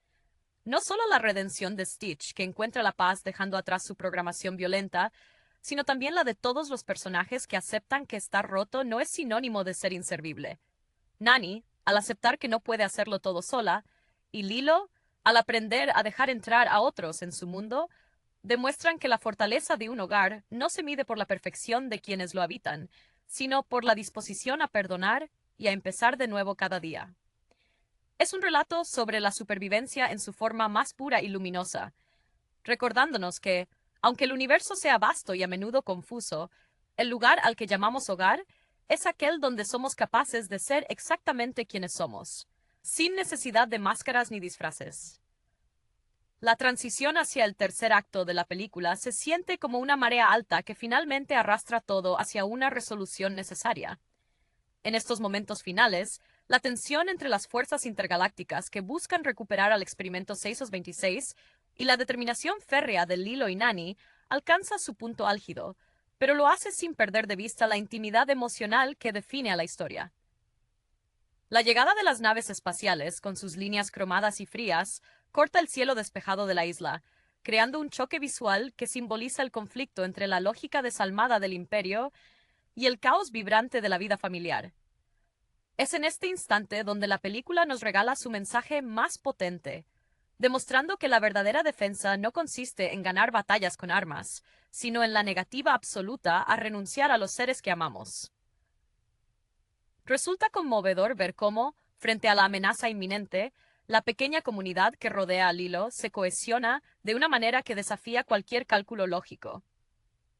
No solo la redención de Stitch, que encuentra la paz dejando atrás su programación violenta, sino también la de todos los personajes que aceptan que estar roto no es sinónimo de ser inservible. Nani, al aceptar que no puede hacerlo todo sola, y Lilo, al aprender a dejar entrar a otros en su mundo, demuestran que la fortaleza de un hogar no se mide por la perfección de quienes lo habitan, sino por la disposición a perdonar y a empezar de nuevo cada día. Es un relato sobre la supervivencia en su forma más pura y luminosa, recordándonos que, aunque el universo sea vasto y a menudo confuso, el lugar al que llamamos hogar es aquel donde somos capaces de ser exactamente quienes somos, sin necesidad de máscaras ni disfraces. La transición hacia el tercer acto de la película se siente como una marea alta que finalmente arrastra todo hacia una resolución necesaria. En estos momentos finales, la tensión entre las fuerzas intergalácticas que buscan recuperar al experimento 626 y la determinación férrea de Lilo y Nani alcanza su punto álgido, pero lo hace sin perder de vista la intimidad emocional que define a la historia. La llegada de las naves espaciales, con sus líneas cromadas y frías, corta el cielo despejado de la isla, creando un choque visual que simboliza el conflicto entre la lógica desalmada del imperio y el caos vibrante de la vida familiar. Es en este instante donde la película nos regala su mensaje más potente, demostrando que la verdadera defensa no consiste en ganar batallas con armas, sino en la negativa absoluta a renunciar a los seres que amamos. Resulta conmovedor ver cómo, frente a la amenaza inminente, la pequeña comunidad que rodea a Lilo se cohesiona de una manera que desafía cualquier cálculo lógico.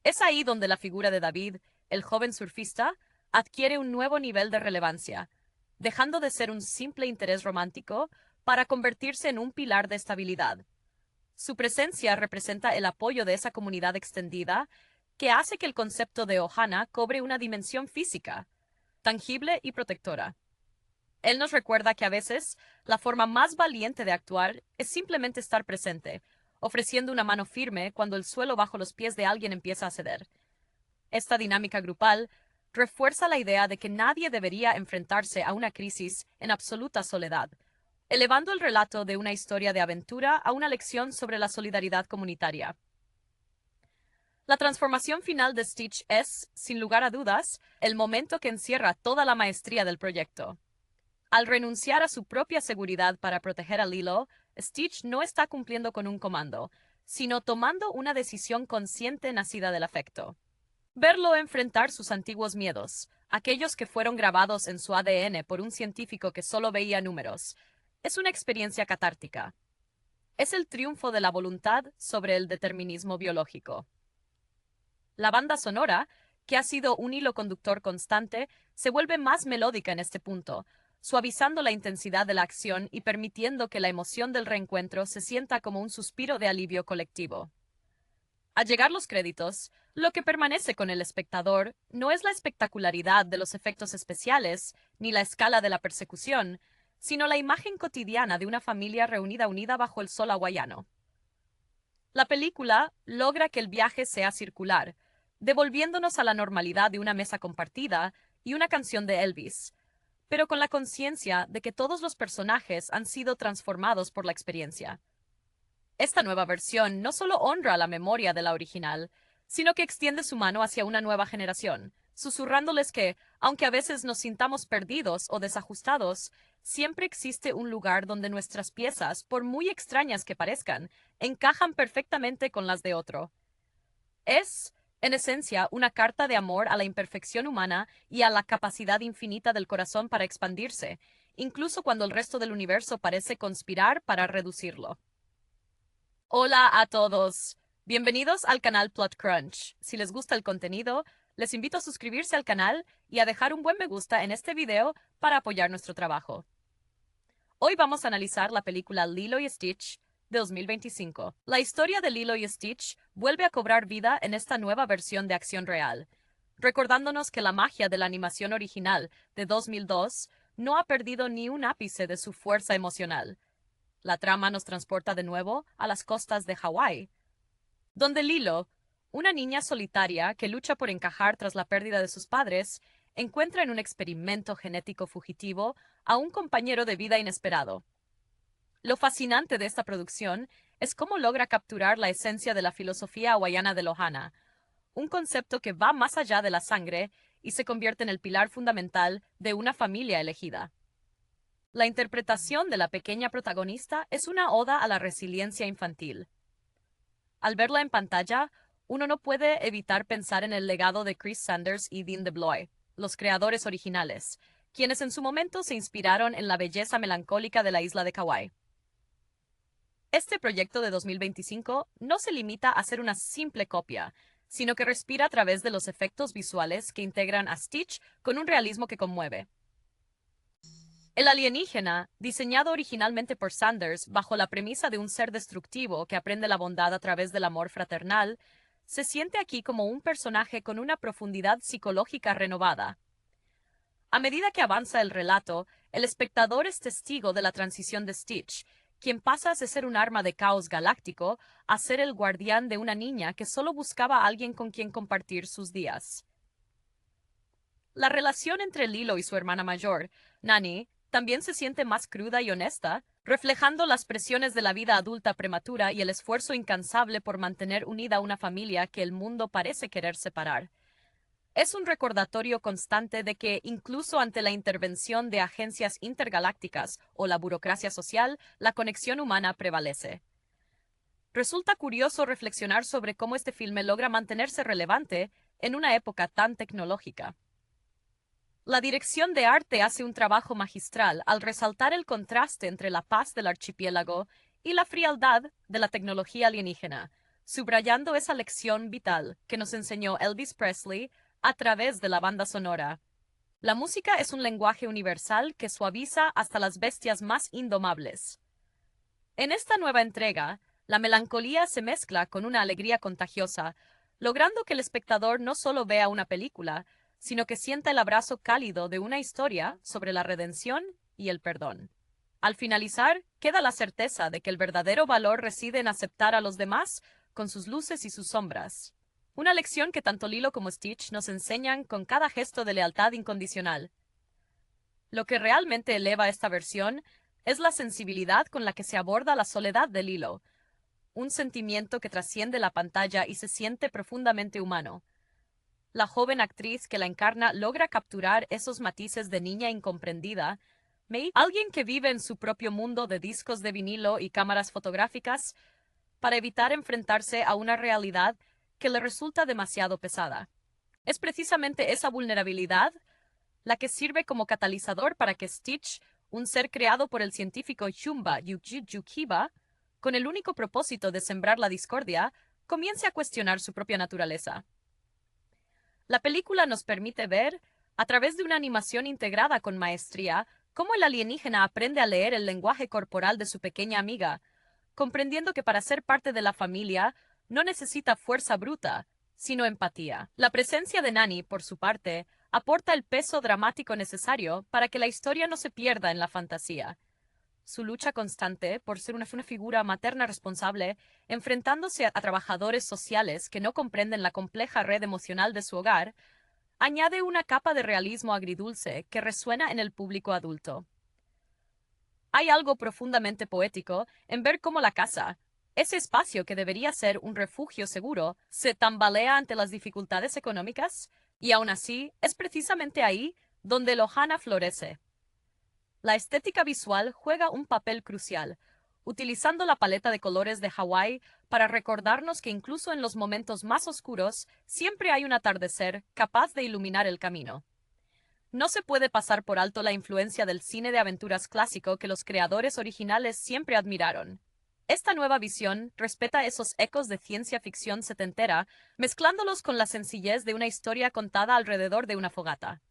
Es ahí donde la figura de David, el joven surfista, adquiere un nuevo nivel de relevancia, dejando de ser un simple interés romántico para convertirse en un pilar de estabilidad. Su presencia representa el apoyo de esa comunidad extendida que hace que el concepto de Ohana cobre una dimensión física, tangible y protectora. Él nos recuerda que a veces la forma más valiente de actuar es simplemente estar presente, ofreciendo una mano firme cuando el suelo bajo los pies de alguien empieza a ceder. Esta dinámica grupal refuerza la idea de que nadie debería enfrentarse a una crisis en absoluta soledad, elevando el relato de una historia de aventura a una lección sobre la solidaridad comunitaria. La transformación final de Stitch es, sin lugar a dudas, el momento que encierra toda la maestría del proyecto. Al renunciar a su propia seguridad para proteger a Lilo, Stitch no está cumpliendo con un comando, sino tomando una decisión consciente nacida del afecto. Verlo enfrentar sus antiguos miedos, aquellos que fueron grabados en su ADN por un científico que solo veía números, es una experiencia catártica. Es el triunfo de la voluntad sobre el determinismo biológico. La banda sonora, que ha sido un hilo conductor constante, se vuelve más melódica en este punto, suavizando la intensidad de la acción y permitiendo que la emoción del reencuentro se sienta como un suspiro de alivio colectivo. Al llegar los créditos, lo que permanece con el espectador no es la espectacularidad de los efectos especiales ni la escala de la persecución, sino la imagen cotidiana de una familia reunida unida bajo el sol hawaiano. La película logra que el viaje sea circular, devolviéndonos a la normalidad de una mesa compartida y una canción de Elvis, pero con la conciencia de que todos los personajes han sido transformados por la experiencia. Esta nueva versión no solo honra la memoria de la original, sino que extiende su mano hacia una nueva generación, susurrándoles que, aunque a veces nos sintamos perdidos o desajustados, siempre existe un lugar donde nuestras piezas, por muy extrañas que parezcan, encajan perfectamente con las de otro. Es, en esencia, una carta de amor a la imperfección humana y a la capacidad infinita del corazón para expandirse, incluso cuando el resto del universo parece conspirar para reducirlo. Hola a todos. Bienvenidos al canal Plot Crunch. Si les gusta el contenido, les invito a suscribirse al canal y a dejar un buen me gusta en este video para apoyar nuestro trabajo. Hoy vamos a analizar la película Lilo y Stitch de 2025. La historia de Lilo y Stitch vuelve a cobrar vida en esta nueva versión de acción real, recordándonos que la magia de la animación original de 2002 no ha perdido ni un ápice de su fuerza emocional. La trama nos transporta de nuevo a las costas de Hawái, donde Lilo, una niña solitaria que lucha por encajar tras la pérdida de sus padres, encuentra en un experimento genético fugitivo a un compañero de vida inesperado. Lo fascinante de esta producción es cómo logra capturar la esencia de la filosofía hawaiana de Ohana, un concepto que va más allá de la sangre y se convierte en el pilar fundamental de una familia elegida. La interpretación de la pequeña protagonista es una oda a la resiliencia infantil. Al verla en pantalla, uno no puede evitar pensar en el legado de Chris Sanders y Dean DeBlois, los creadores originales, quienes en su momento se inspiraron en la belleza melancólica de la isla de Kauai. Este proyecto de 2025 no se limita a ser una simple copia, sino que respira a través de los efectos visuales que integran a Stitch con un realismo que conmueve. El alienígena, diseñado originalmente por Sanders bajo la premisa de un ser destructivo que aprende la bondad a través del amor fraternal, se siente aquí como un personaje con una profundidad psicológica renovada. A medida que avanza el relato, el espectador es testigo de la transición de Stitch, quien pasa de ser un arma de caos galáctico a ser el guardián de una niña que solo buscaba a alguien con quien compartir sus días. La relación entre Lilo y su hermana mayor, Nani, también se siente más cruda y honesta, reflejando las presiones de la vida adulta prematura y el esfuerzo incansable por mantener unida una familia que el mundo parece querer separar. Es un recordatorio constante de que, incluso ante la intervención de agencias intergalácticas o la burocracia social, la conexión humana prevalece. Resulta curioso reflexionar sobre cómo este filme logra mantenerse relevante en una época tan tecnológica. La dirección de arte hace un trabajo magistral al resaltar el contraste entre la paz del archipiélago y la frialdad de la tecnología alienígena, subrayando esa lección vital que nos enseñó Elvis Presley a través de la banda sonora. La música es un lenguaje universal que suaviza hasta las bestias más indomables. En esta nueva entrega, la melancolía se mezcla con una alegría contagiosa, logrando que el espectador no solo vea una película, sino que sienta el abrazo cálido de una historia sobre la redención y el perdón. Al finalizar, queda la certeza de que el verdadero valor reside en aceptar a los demás con sus luces y sus sombras. Una lección que tanto Lilo como Stitch nos enseñan con cada gesto de lealtad incondicional. Lo que realmente eleva esta versión es la sensibilidad con la que se aborda la soledad de Lilo, un sentimiento que trasciende la pantalla y se siente profundamente humano. La joven actriz que la encarna logra capturar esos matices de niña incomprendida, alguien que vive en su propio mundo de discos de vinilo y cámaras fotográficas, para evitar enfrentarse a una realidad que le resulta demasiado pesada. Es precisamente esa vulnerabilidad la que sirve como catalizador para que Stitch, un ser creado por el científico Chumba Yukiba, con el único propósito de sembrar la discordia, comience a cuestionar su propia naturaleza. La película nos permite ver, a través de una animación integrada con maestría, cómo el alienígena aprende a leer el lenguaje corporal de su pequeña amiga, comprendiendo que para ser parte de la familia no necesita fuerza bruta, sino empatía. La presencia de Nani, por su parte, aporta el peso dramático necesario para que la historia no se pierda en la fantasía. Su lucha constante por ser una figura materna responsable, enfrentándose a trabajadores sociales que no comprenden la compleja red emocional de su hogar, añade una capa de realismo agridulce que resuena en el público adulto. Hay algo profundamente poético en ver cómo la casa, ese espacio que debería ser un refugio seguro, se tambalea ante las dificultades económicas, y aún así es precisamente ahí donde Lohana florece. La estética visual juega un papel crucial, utilizando la paleta de colores de Hawái para recordarnos que incluso en los momentos más oscuros siempre hay un atardecer capaz de iluminar el camino. No se puede pasar por alto la influencia del cine de aventuras clásico que los creadores originales siempre admiraron. Esta nueva visión respeta esos ecos de ciencia ficción setentera, mezclándolos con la sencillez de una historia contada alrededor de una fogata.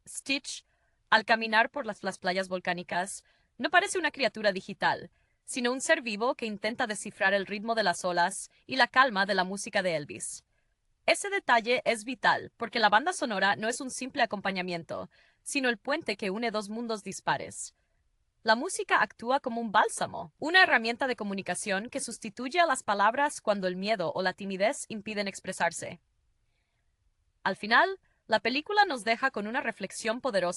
Stitch, al caminar por las playas volcánicas, no parece una criatura digital, sino un ser vivo que intenta descifrar el ritmo de las olas y la calma de la música de Elvis. Ese detalle es vital porque la banda sonora no es un simple acompañamiento, sino el puente que une dos mundos dispares. La música actúa como un bálsamo, una herramienta de comunicación que sustituye a las palabras cuando el miedo o la timidez impiden expresarse. Al final, la película nos deja con una reflexión poderosa